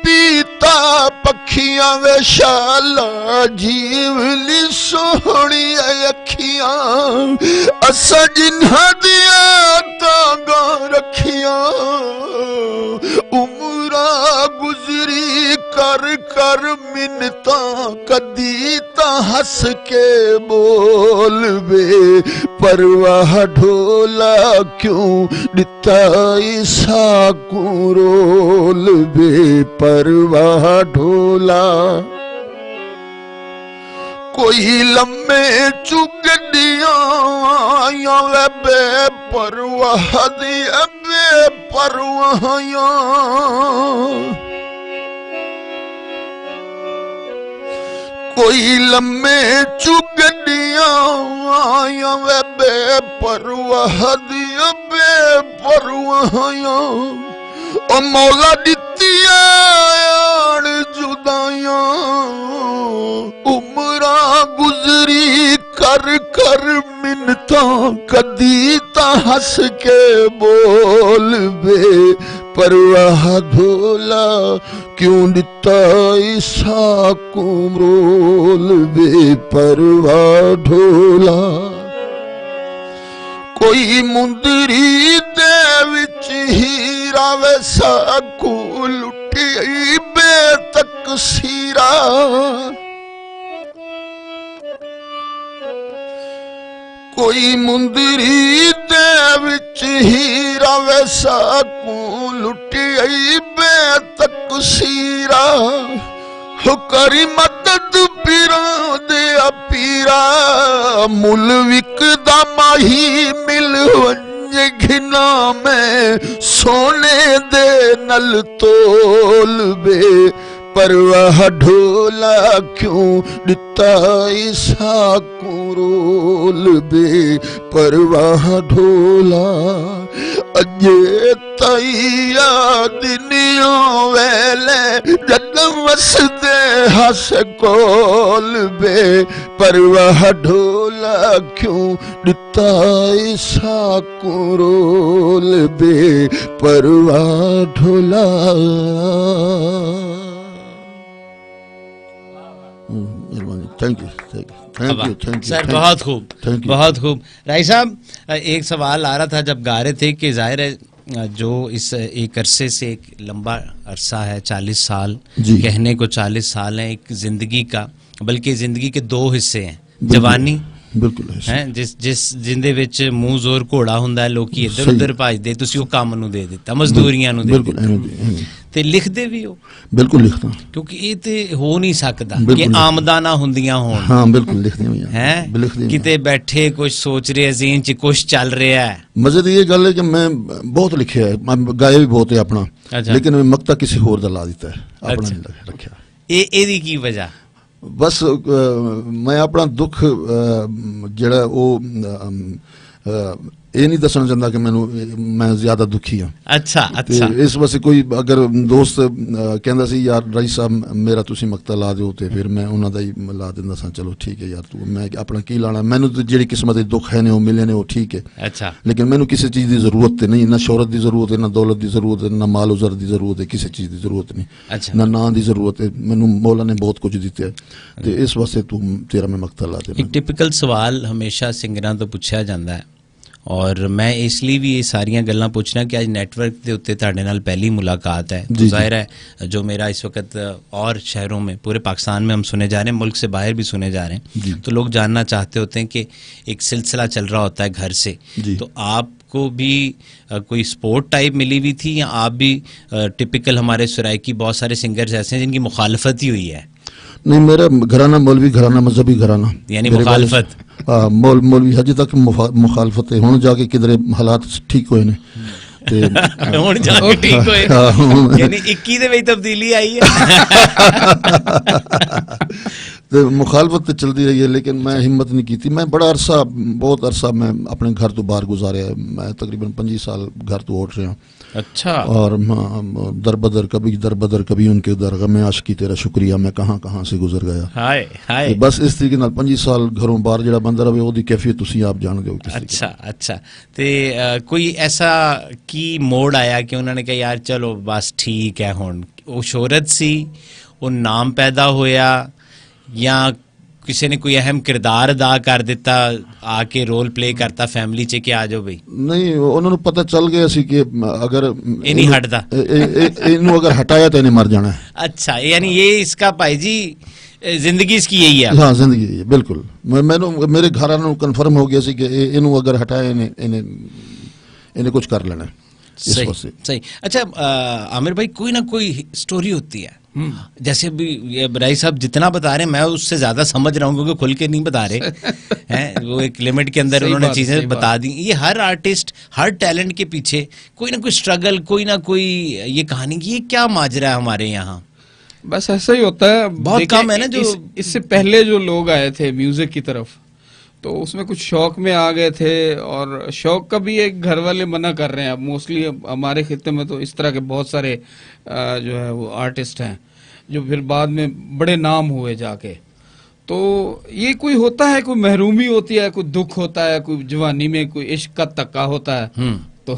पीता पखियां विशाला, जीवनी सोहणिया अखियां। असा जिन्हां दियां तांगा रखियां, उमरा गुजरी कर कर मिन्नता, कदी ता हस के बोल बे परवाह ढोला, क्यों निताई साकुरोल बे परवाह ढोला। कोई लम्मे चुगडियां आया वे बेपरवाह दिया बेपरवाहियां। कोई लम्मे चुगडियां आया वे बेपरवाह दिया बेपरवाहियां। ओ मौला दित्तियां जुदाइयां, उमरा गुजरी कर कर मिन्नता, कदी ता हस के बोल बे परवाह ढोला, क्यों निताई साकुरोल बे परवाह ढोला। कोई मुंदरी दे विच हीरा वे साकू लुटी बेतकसीरा। कोई मुंदरी दे विच हीरा वे साकू लुटी बेतकसीरा। हो करी मदद पीरा दे पीरा, मुल विकदा माही मिल वंज घिना में, सोने दे नल तोल बे परवाह ढोला, क्यों निताई साकुरोल बे परवाह ढोला। अजे ताई याद नियो वेले जद वसदे हस कोल बे परवाह ढोला, क्यों निताई साकुरोल बे परवाह ढोला। थैंक यू सर, बहुत खूब, बहुत खूब। राय साहब, एक सवाल आ रहा था जब गा रहे थे कि जाहिर है जो इस एक अरसे से, एक लंबा अरसा है, 40 साल, जी। कहने को 40 साल हैं एक जिंदगी का, बल्कि जिंदगी के 2 हिस्से हैं, जवानी बिल्कुल है जिस जिंदे ਵਿੱਚ ਮੂੰਹ ਜ਼ੋਰ ਘੋੜਾ ਹੁੰਦਾ ਹੈ, ਲੋਕੀ ਇੱਧਰ ਉੱਧਰ ਭੱਜਦੇ, ਤੁਸੀਂ ਉਹ ਕੰਮ ਨੂੰ ਦੇ ਦਿੱਤਾ, ਮਜ਼ਦੂਰੀਆਂ ਨੂੰ ਦੇ ਦਿੱਤਾ, ਤੇ ਲਿਖਦੇ ਵੀ ਹੋ। ਬਿਲਕੁਲ ਲਿਖਦਾ, ਕਿਉਂਕਿ ਇਹ ਤੇ ਹੋ ਨਹੀਂ ਸਕਦਾ ਕਿ ਆਮਦਾਨਾ ਹੁੰਦੀਆਂ ਹੋਣ। ਹਾਂ ਬਿਲਕੁਲ ਲਿਖਦੇ ਹੋਈਆਂ ਹੈ ਕਿਤੇ ਬੈਠੇ ਕੁਝ ਸੋਚ ਰਹੇ, ਜ਼ੇਨ 'ਚ ਕੁਝ ਚੱਲ ਰਿਹਾ ਹੈ। ਮਜ਼ੇ ਦੀ ਇਹ ਗੱਲ ਹੈ ਕਿ ਮੈਂ ਬਹੁਤ ਲਿਖਿਆ ਹੈ, ਮੈਂ ਗਾਇਆ ਵੀ ਬਹੁਤ ਹੈ ਆਪਣਾ, ਲੇਕਿਨ ਮੈਂ ਮਕਤਾ ਕਿਸੇ ਹੋਰ ਦਾ ਲਾ ਦਿੱਤਾ ਹੈ, ਆਪਣਾ ਨਹੀਂ ਰੱਖਿਆ। ਇਹਦੀ ਕੀ ਵਜ੍ਹਾ? ਬਸ ਮੈਂ ਆਪਣਾ ਦੁੱਖ ਜਿਹੜਾ ਉਹ ਇਹ ਨਹੀਂ ਦੱਸਣਾ ਚਾਹੁੰਦਾ ਕਿ ਮੈਂ ਜ਼ਿਆਦਾ ਦੁਖੀ ਹਾਂ। ਅੱਛਾ ਅੱਛਾ। ਇਸ ਵਾਸਤੇ ਕੋਈ ਅਗਰ ਦੋਸਤ ਕਹਿੰਦਾ ਸੀ ਯਾਰ ਰਾਈ ਸਾਹਿਬ ਮੇਰਾ ਤੁਸੀਂ ਮਕਤਾ ਲਾ ਦਿਓ, ਤੇ ਫਿਰ ਮੈਂ ਉਹਨਾਂ ਦਾ ਹੀ ਲਾ ਦਿੰਦਾ ਸਾਂ, ਚਲੋ ਠੀਕ ਹੈ ਯਾਰ ਤੂੰ, ਮੈਂ ਆਪਣਾ ਕੀ ਲਾਣਾ, ਮੈਨੂੰ ਤਾਂ ਜਿਹੜੀ ਕਿਸਮਤ ਦੇ ਦੁੱਖ ਹੈ ਨੇ ਉਹ ਮਿਲੇ ਨੇ, ਉਹ ਠੀਕ ਹੈ। ਅੱਛਾ। ਲੇਕਿਨ ਮੈਨੂੰ ਕਿਸੇ ਚੀਜ਼ ਦੀ ਜ਼ਰੂਰਤ ਤੇ ਨਹੀਂ, ਨਾ ਸ਼ੋਹਰਤ ਦੀ ਜ਼ਰੂਰਤ ਹੈ, ਨਾ ਦੌਲਤ ਦੀ ਜ਼ਰੂਰਤ ਹੈ, ਨਾ ਮਾਲ ਉਜ਼ਰ ਦੀ ਜ਼ਰੂਰਤ ਹੈ, ਕਿਸੇ ਚੀਜ਼ ਦੀ ਜ਼ਰੂਰਤ ਨਹੀਂ, ਨਾ ਨਾਂ ਦੀ ਜ਼ਰੂਰਤ ਹੈ। ਮੈਨੂੰ ਮੌਲਾ ਨੇ ਬਹੁਤ ਕੁਝ ਦਿੱਤਾ ਹੈ, ਤੇ ਇਸ ਵਾਸਤੇ ਤੇਰਾ ਮੈਂ ਮਕਤਾ ਲਾ ਦੇਣਾ। ਇੱਕ ਟਿਪੀਕਲ ਸਵਾਲ ਹਮੇਸ਼ਾ ਸਿੰਗਰਾਂ ਤੋਂ ਪੁੱਛਿਆ ਜਾਂਦਾ ਹੈ, और मैं इसलिए भी ये सारियां गल्लां पूछना कि आज नेटवर्क के उत्ते तुहाडे नाल पहली मुलाकात है, तो जाहिर है जो मेरा इस वक्त और शहरों में, पूरे पाकिस्तान में हम सुने जा रहे हैं, मुल्क से बाहर भी सुने जा रहे हैं, तो लोग जानना चाहते होते हैं कि एक सिलसिला चल रहा होता है घर से, तो आपको भी कोई स्पोर्ट टाइप मिली हुई थी, या आप भी टिपिकल हमारे सराइकी बहुत सारे सिंगर्स ऐसे हैं जिनकी मुखालफत ही हुई है? नहीं, मेरा घराना मौलवी घराना, मजहबी घराना, यानी मुखालफत। मौलवी हजे तक मुखालफत है, हुण जाके किधरे हालात ठीक होए ने ਹੁਣ ਜਾ ਕੇ ਠੀਕ ਹੋਏ, ਯਾਨੀ 21 ਦੇ ਵਿੱਚ ਤਬਦੀਲੀ ਆਈ ਹੈ। तो मुखालफत तो चलती रही है, लेकिन मैं हिम्मत नहीं की थी। मैं बड़ा अरसा, बहुत अरसा मैं अपने घर तो बाहर गुजारे है, मैं तकरीबन 25 साल घर तो उठ रहा हूँ। अच्छा। और दर बदर कभी उनके दर गमे आशिकी तेरा शुक्रिया, मैं कहाँ कहाँ से गुजर गया। हाय हाय। बस इस तरीके नाल 25 साल घरों बाहर जिहड़ा बंदा रहे ओदी कैफियत तुसीं आप जान दे हो। अच्छा अच्छा। ते कोई ऐसा की मोड़ आया कि उन्होंने कहा यार चलो बस ठीक है, हुण वो शोहरत सी, वो नाम पैदा होया, या किसी ने कोई अहम किरदार अदा कर दिता, आके रोल प्ले करता फैमिली च कि आ जाओ भाई? नहीं, उन्होंने पता चल गया सी कि अगर ये नहीं हटता, इन्हों अगर हटाया तो इन्हें मर जाना है। अच्छा, यानी ये इसका भाई जी जिंदगी इसकी यही है। हाँ, जिंदगी यही है, बिल्कुल। मैंने मेरे घर वालों को कन्फर्म हो गया सी कि इन्हों अगर हटाया इन्हें कुछ कर लेना है। सही सही। अच्छा आमिर भाई, कोई ना कोई स्टोरी होती है, जैसे अभी राय साहब जितना बता रहे हैं मैं उससे ज्यादा समझ रहा हूँ, क्योंकि खुल के नहीं बता रहे हैं, वो एक लिमिट के अंदर उन्होंने चीजें बता दी। ये हर आर्टिस्ट, हर टैलेंट के पीछे कोई ना कोई स्ट्रगल, कोई ना कोई ये कहानी की, ये क्या माजरा है हमारे यहाँ? बस ऐसा ही होता है, बहुत कम है ना जो इससे पहले जो लोग आए थे म्यूजिक की तरफ, तो उसमें कुछ शौक में आ गए थे, और शौक का भी एक घर वाले मना कर रहे हैं। अब मोस्टली हमारे खित्ते में तो इस तरह के बहुत सारे जो है वो आर्टिस्ट हैं जो फिर बाद में बड़े नाम हुए जाके। तो ये कोई होता है, कोई महरूमी होती है, कोई दुख होता है, कोई जवानी में कोई इश्क का तक्का होता है, तो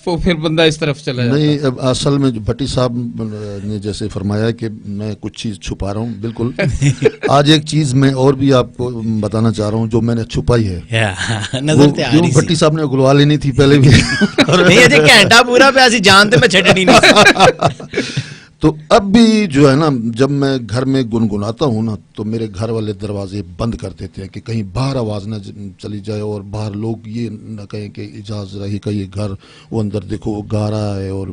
वो फिर बंदा इस तरफ चला जाता है। नहीं, अब असल में जो भट्टी साहब ने जैसे फरमाया कि मैं कुछ चीज़ छुपा रहा हूँ, बिल्कुल। आज एक चीज़ मैं और भी आपको बताना चाह रहा हूँ जो मैंने छुपाई है, वो भट्टी साहब ने उगलवा लेनी थी पहले भी। नहीं, घंटा पूरा पे ऐसी जानते मैं छटनी नहीं। तो अब भी जो है ना, जब मैं घर में गुनगुनाता हूँ ना, तो मेरे घर वाले दरवाजे बंद कर देते हैं कि कहीं बाहर आवाज़ ना चली जाए, और बाहर लोग ये न कहें कि इजाज़ रही का ये घर, वो अंदर देखो वो गा रहा है, और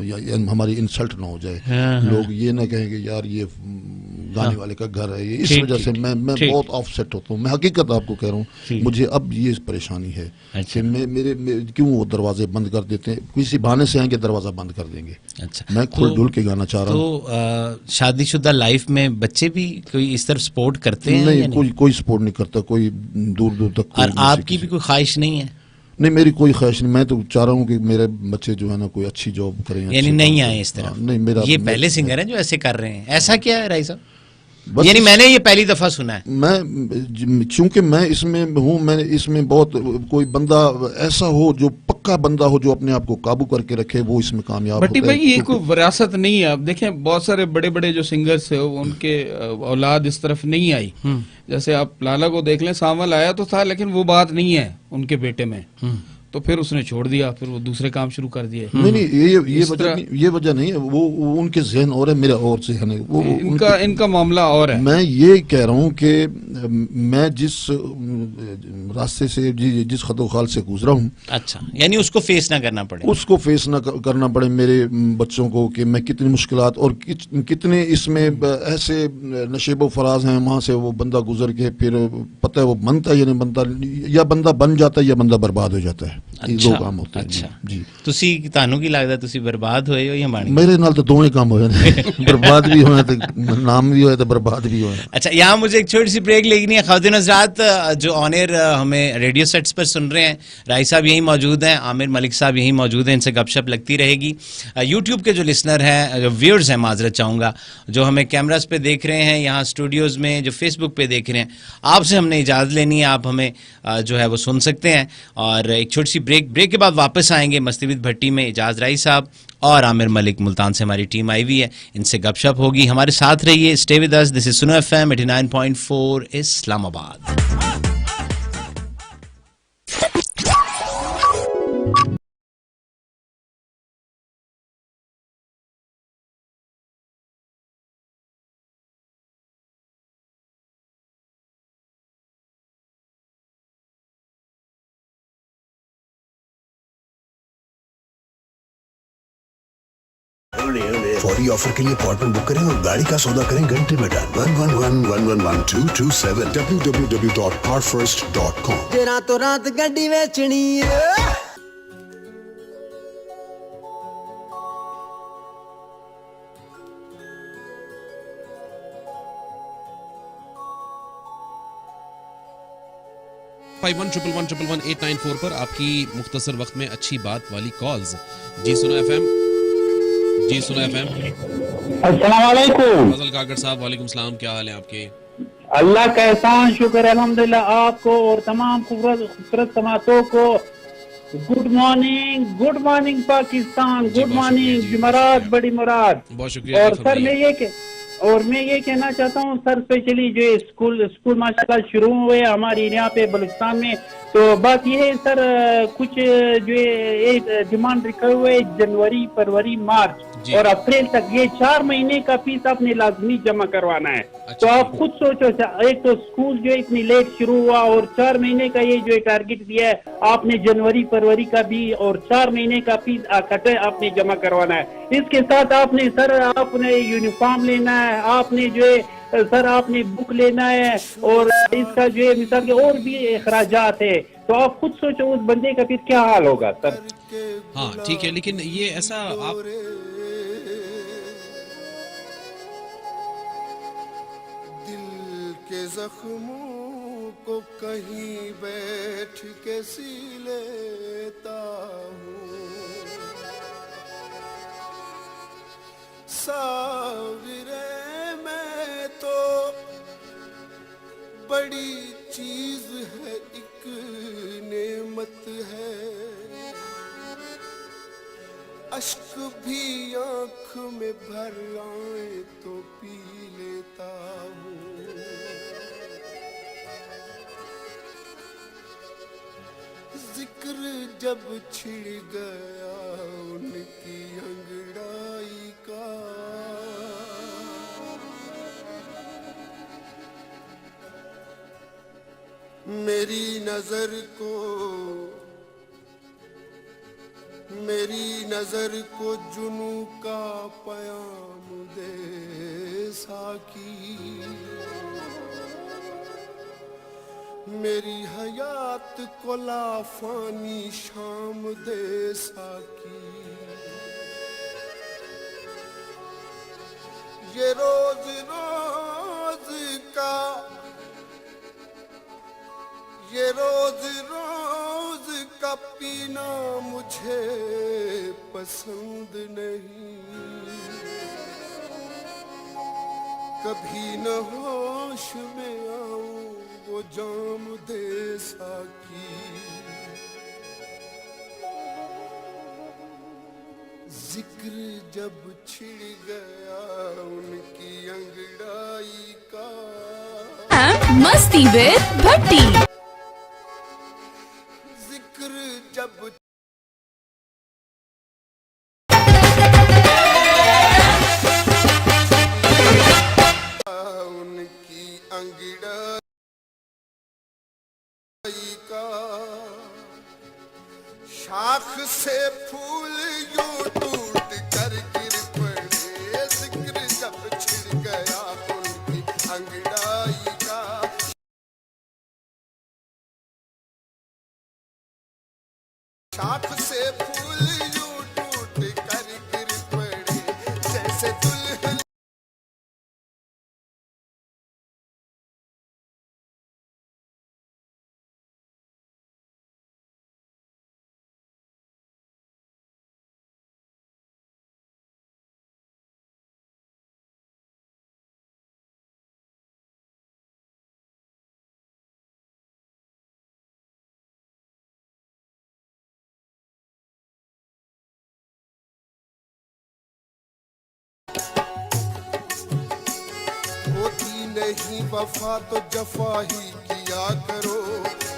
या हमारी इंसल्ट ना हो जाए, लोग ये ना कहें कि यार ये गाने वाले का घर है। इस वजह से मैं बहुत ऑफसेट होता हूँ। मैं हकीकत आपको कह रहा हूँ, मुझे अब ये परेशानी है कि मेरे क्यों वो दरवाजे बंद कर देते हैं, किसी बहाने से आएंगे दरवाज़ा बंद कर देंगे। अच्छा, मैं खुल डुल के गाना चाह रहा हूँ। तो शादीशुदा लाइफ में बच्चे भी कोई इस तरफ सपोर्ट करते हैं? नहीं, कोई सपोर्ट नहीं करता, कोई दूर तक। और आपकी भी कोई ख्वाहिश नहीं है? नहीं, मेरी कोई ख्वाहिश नहीं। मैं तो चाह रहा हूँ कि मेरे बच्चे जो है ना कोई अच्छी जॉब करें। यानी नहीं आए इस तरह? नहीं, मेरा ये पहले सिंगर है जो ऐसे कर रहे हैं, ऐसा क्या है राय साहब? यानी मैंने ये पहली दफा सुना है। मैं चूंकि मैं इसमें हूँ, मैंने इसमें बहुत, कोई बंदा ऐसा हो जो पक्का बंदा हो, जो अपने आप को काबू करके रखे, वो इसमें कामयाब भट्टी भाई, ये कोई विरासत नहीं है। अब देखें, बहुत सारे बड़े बड़े जो सिंगर्स थे उनके औलाद इस तरफ नहीं आई। जैसे आप लाला को देख लें, सावल आया तो था, लेकिन वो बात नहीं है उनके बेटे में। तो फिर उसने छोड़ दिया, फिर वो दूसरे काम शुरू कर दिए। नहीं ये इस वजह तरह- नहीं, ये वजह नहीं है, वो उनके जहन और है, मेरा और जहन है, वो इनका मामला और है। मैं ये कह रहा हूँ कि मैं जिस रास्ते से जिस खतोखाल से गुजरा हूँ, अच्छा, यानी उसको फेस ना करना पड़े। उसको फेस ना करना पड़े मेरे बच्चों को, कि मैं कितनी मुश्किलात और कितने इसमें ऐसे नशेबो फराज हैं, वहाँ से वो बंदा गुजर के फिर पता है वो बनता है या नहीं बनता, या बंदा बन जाता है या बंदा बर्बाद हो जाता है। ये दो काम होते हैं। अच्छा जी ਤੁਸੀਂ ਤੁਹਾਨੂੰ ਕੀ ਲੱਗਦਾ ਤੁਸੀਂ बर्बाद होए हो या माणी? मेरे नाल तो दो ही काम होए ने बर्बाद भी होए तो नाम भी होए तो बर्बाद भी होए। अच्छा, यहाँ मुझे एक छोटी सी ब्रेक लेनी है। ख़वातीन हज़रात जो ऑन एयर हमें रेडियो सेट्स पर सुन रहे हैं, राई साहब यहीं मौजूद हैं, आमिर मलिक साहब यहीं मौजूद हैं, इनसे गपशप लगती रहेगी। यूट्यूब के जो लिसनर हैं, जो व्यूअर्स हैं, माजरत चाहूँगा, जो हमें कैमरास पे देख रहे हैं, यहाँ स्टूडियोज़ में जो फेसबुक पे देख रहे हैं, आपसे हमने इजाज़त लेनी है, आप हमें जो है वो सुन सकते हैं। और एक छोटी सी ब्रेक के बाद वापस आएंगे। मस्ती विद भट्टी में इजाज़ राई साहब और आमिर मलिक मुल्तान से हमारी टीम आई हुई है, इनसे गपशप होगी। हमारे साथ रहिए, stay with us. This is सुनो FM 89.4 इस्लामाबाद। फौरी ऑफर के लिए अपॉइंटमेंट बुक करें और गाड़ी का सौदा करें घंटे में डन। 11111227 www.carfirst.com। जे रातों रात गड्डी बेचनी है। फाइव 111111189 पर आपकी मुख्तसर वक्त में अच्छी बात वाली कॉल्स। जी सुनो FM, जी सुनो FM। अस्सलाम वालेकुम। फजल काकर साहब, वालेकुम सलाम, क्या हाल है आपके? अल्लाह का एहसान, शुक्र अल्हम्दुलिल्लाह, आपको और तमाम खूबसूरत समातों को good morning Pakistan, good morning जुमरात, बड़ी मुराद। बहुत शुक्रिया। और सर मैं ये कहना चाहता हूँ सर, स्पेशली जो स्कूल माशाल्लाह शुरू हुए हमारे यहाँ पे बलूचिस्तान में, तो बात ये है सर, कुछ जो एक डिमांड रखे हुए जनवरी, फरवरी, मार्च और अप्रैल तक, ये 4 महीने का फीस आपने लाजमी जमा करवाना है। तो आप खुद सोचो, एक तो स्कूल जो इतनी लेट शुरू हुआ और 4 महीने का ये जो टारगेट दिया है आपने, जनवरी फरवरी का भी और 4 महीने का फीस इकट्ठे आपने जमा करवाना है। इसके साथ आपने सर आपने यूनिफॉर्म लेना है, आपने जो है सर आपने बुक लेना है, और इसका जो है मिसाल के और भी अखराजात है। तो आप खुद सोचो उस बंदे का फिर क्या हाल होगा सर। हाँ ठीक है, लेकिन ये ऐसा आप के जख्मों को कहीं बैठ के सी लेता हूँ, साविरे में तो बड़ी चीज है, एक नेमत है, अश्क भी आँख में भर आए तो पी लेता हूँ। जिक्र जब छिड़ गया उनकी अंगड़ाई का, मेरी नजर को जुनू का पयाम दे साकी, मेरी हयात को लाफानी शाम दे साकी। ये रोज का पीना मुझे पसंद नहीं, कभी न होश में आऊं वो जाम दे साकी। जिक्र जब छिड़ गया उनकी अंगड़ाई का, मस्ती विद भट्टी। जिक्र जब का शाख से फूल यूं टूट कर गिर पड़े, जिक्र जब छिड़ गया उनकी अंगड़ाई का। शाख से फूल यूं टूट कर गिर पड़े, जैसे दुल्हन होती नहीं वफा तो जफा ही किया करो,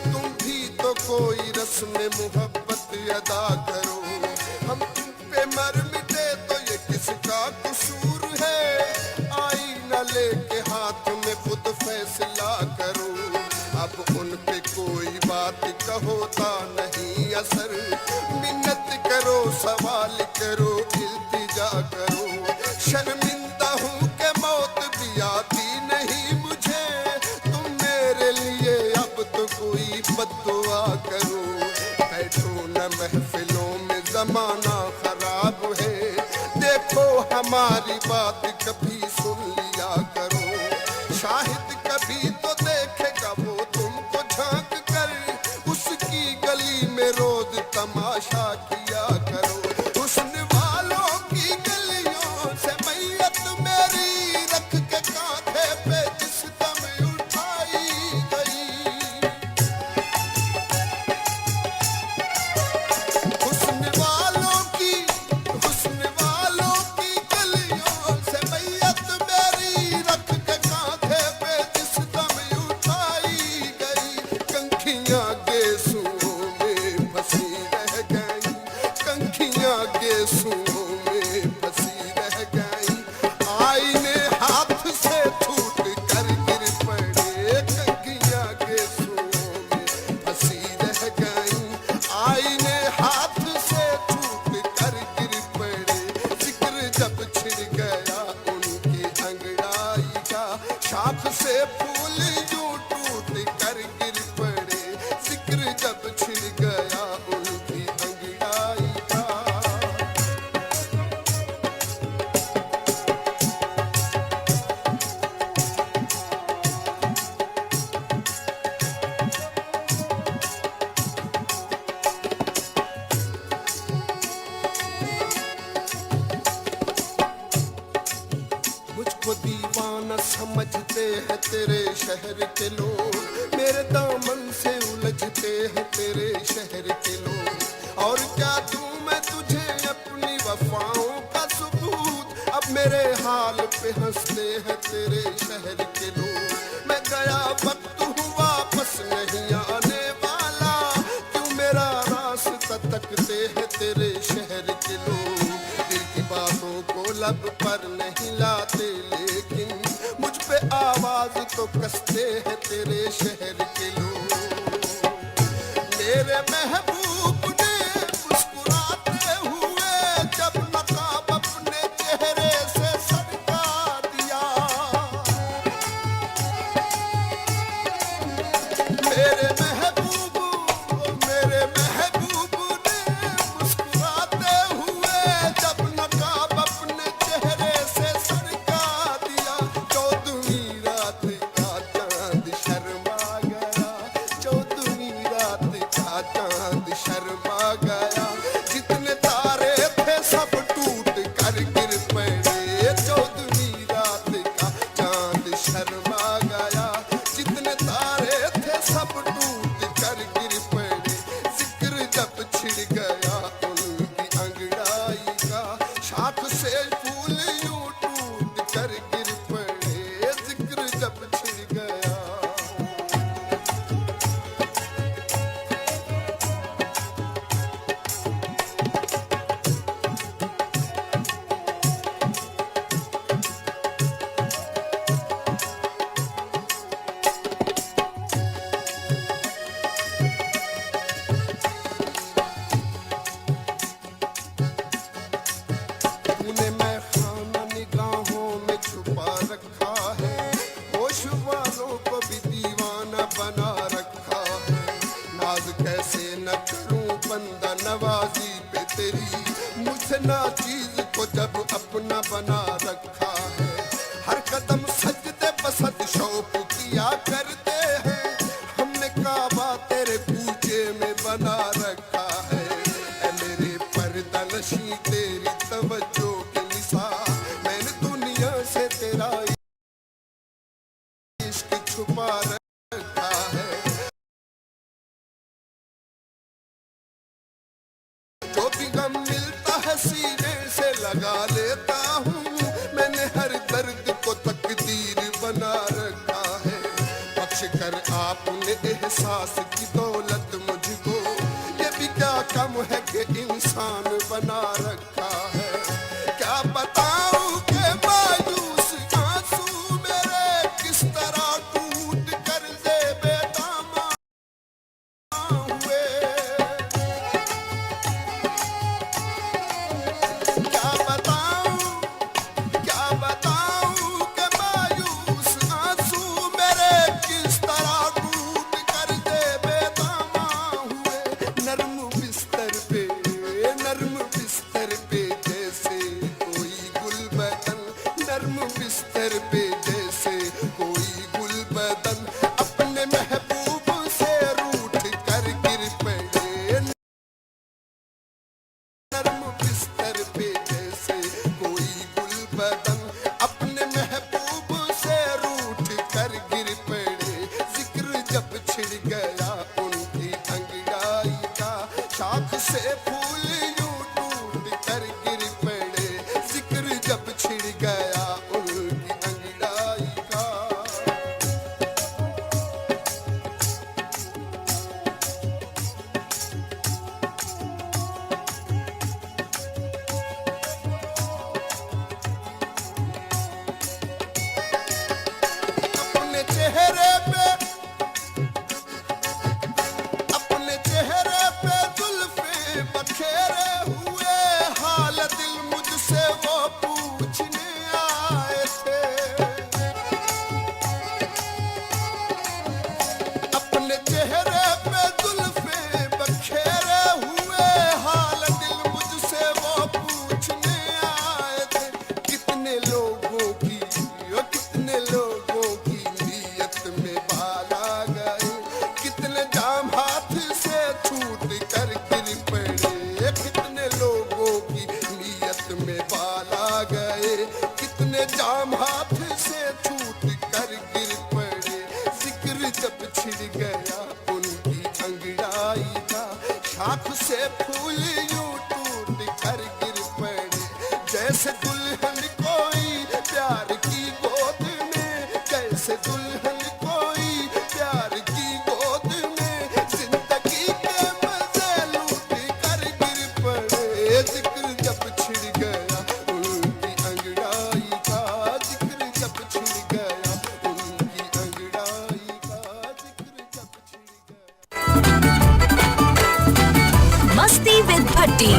तुम भी तो कोई रस्म मोहब्बत अदा करो। हम तुम पे मर मिटे तो ये किसका कसूर है, आईना लेके हाथ में खुद फैसला करो। अब उन पे कोई बात कहोता नहीं असर, मिन्नत करो सवाल करो इल्तिजा करो। शर्मिंदा हूँ कि मौत भी आती नहीं मुझे, तुम मेरे लिए अब तो कोई बद्दुआ करो। बैठो न महफिलों में जमाना खराब है, देखो हमारी बात कभी सुन लिया करो। शाहिद कभी तो देखेगा वो तुमको झांक कर, उसकी गली में रोज तमाशा किया करो। हुस्न वालों की गलियों से मैयत मेरी रख के कांधे पे जिस दम उठाई गई। हुस्न वालों की गलियों से मैयत मेरी रख के कांधे पे जिस दम उठाई गई। कंखियां गेसुओं में फंसी रह गई, कंखियां गेसुओं में फंसी रह गई। आईने हाथ से छूट कर गिर पड़े, कंखियां गेसुओं में फंसी रह गई। आईने हाथ से छूट कर गिर पड़े, जिक्र जब छिड़ गया उनकी अंगड़ाई का। शाख से फूल यूं टूट कर गिर पड़े, जिक्र जब छिड़ गया उनकी अंगड़ाई का। मुझको दीवाना समझते हैं तेरे शहर के लोग, मेरे दामन से उलझते हैं तेरे शहर के लोग। और क्या दूं मैं तुझे अपनी वफाओं का सबूत, अब मेरे हाल पे हंसते हैं तेरे शहर के लोग। मैं गया वक्त हूँ वापस नहीं आने वाला, क्यों मेरा रास्ता तकते हैं तेरे शहर के लोग। दिल की बातों को लब पर नहीं लाते, लेकिन मुझ पे आवाज तो कसते हैं तेरे शहर के लोग। मेरे महबूब कैसे न करूं बंदा नवाजी पे तेरी, मुझसे ना चीज को जब अपना बना रखा है, हर कदम सजदे बसत शौक किया करते हैं, हमने काबा तेरे पूजे में बना रखा है। ऐ मेरे पर्दनशी तेरी तवज्जो के निसार, मैंने दुनिया से तेरा इश्क छुपा रखा है। जो भी गम मिलता है सीने से लगा लेता हूँ, मैंने हर दर्द को तकदीर बना रखा है। बख्श कर आपने एहसास की दौलत मुझको, ये भी क्या कम है कि इंसान बना रखा है। क्या बताऊं कि मायूस आंसू मेरे किस तरह टूट कर दे बेदामा हुए। क्या बताऊं कि मायूस आंसू मेरे किस तरह टूट कर दे बेदामा हुए। नर्म बिस्तर पे जैसे कोई गुलबदन, नर्म बिस्तर पे जैसे कोई गुलबदन, अपने महबूब से रूठ कर गिर पड़े। नर्म बिस्तर पे जैसे कोई गुलबदन, अपने महबूब से रूठ कर गिर पड़े। जिक्र जब छिड़ गया उनकी अंगड़ाई का, शाख से फूल यूं टूट कर गिर पड़े। जिक्र जब छिड़ गया उनकी अंगड़ाई का। अपने चेहरे पे जुल्फे बखेरे हुए, हाल दिल मुझसे वो पूछने आए थे। अपने चेहरे पे जुल्फे बखेरे हुए, हाल दिल मुझसे वो पूछने आए थे। कितने लोगों की नीयत में बाला गए, कितने जाम हाथ से छूट कर गिर पड़े। कितने लोगों की नीयत में बाला गए, कितने जाम हाथ से छूट कर गिर पड़े। जिक्र जब छिड़ गया उनकी अंगड़ाई का, शाख से फूल यूं टूट कर गिर पड़े। जैसे दुल्हन कोई प्यार की गोद में, जैसे दुल्हन कोई प्यार की गोद में, जिंदगी के मजे लूट कर गिर पड़े। जिक्र जब छिड़ गया उनकी अंगड़ाई का, जिक्र जब छिड़ गया उनकी अंगड़ाई का, जिक्र जब छिड़ गया। मस्ती विद भट्टी।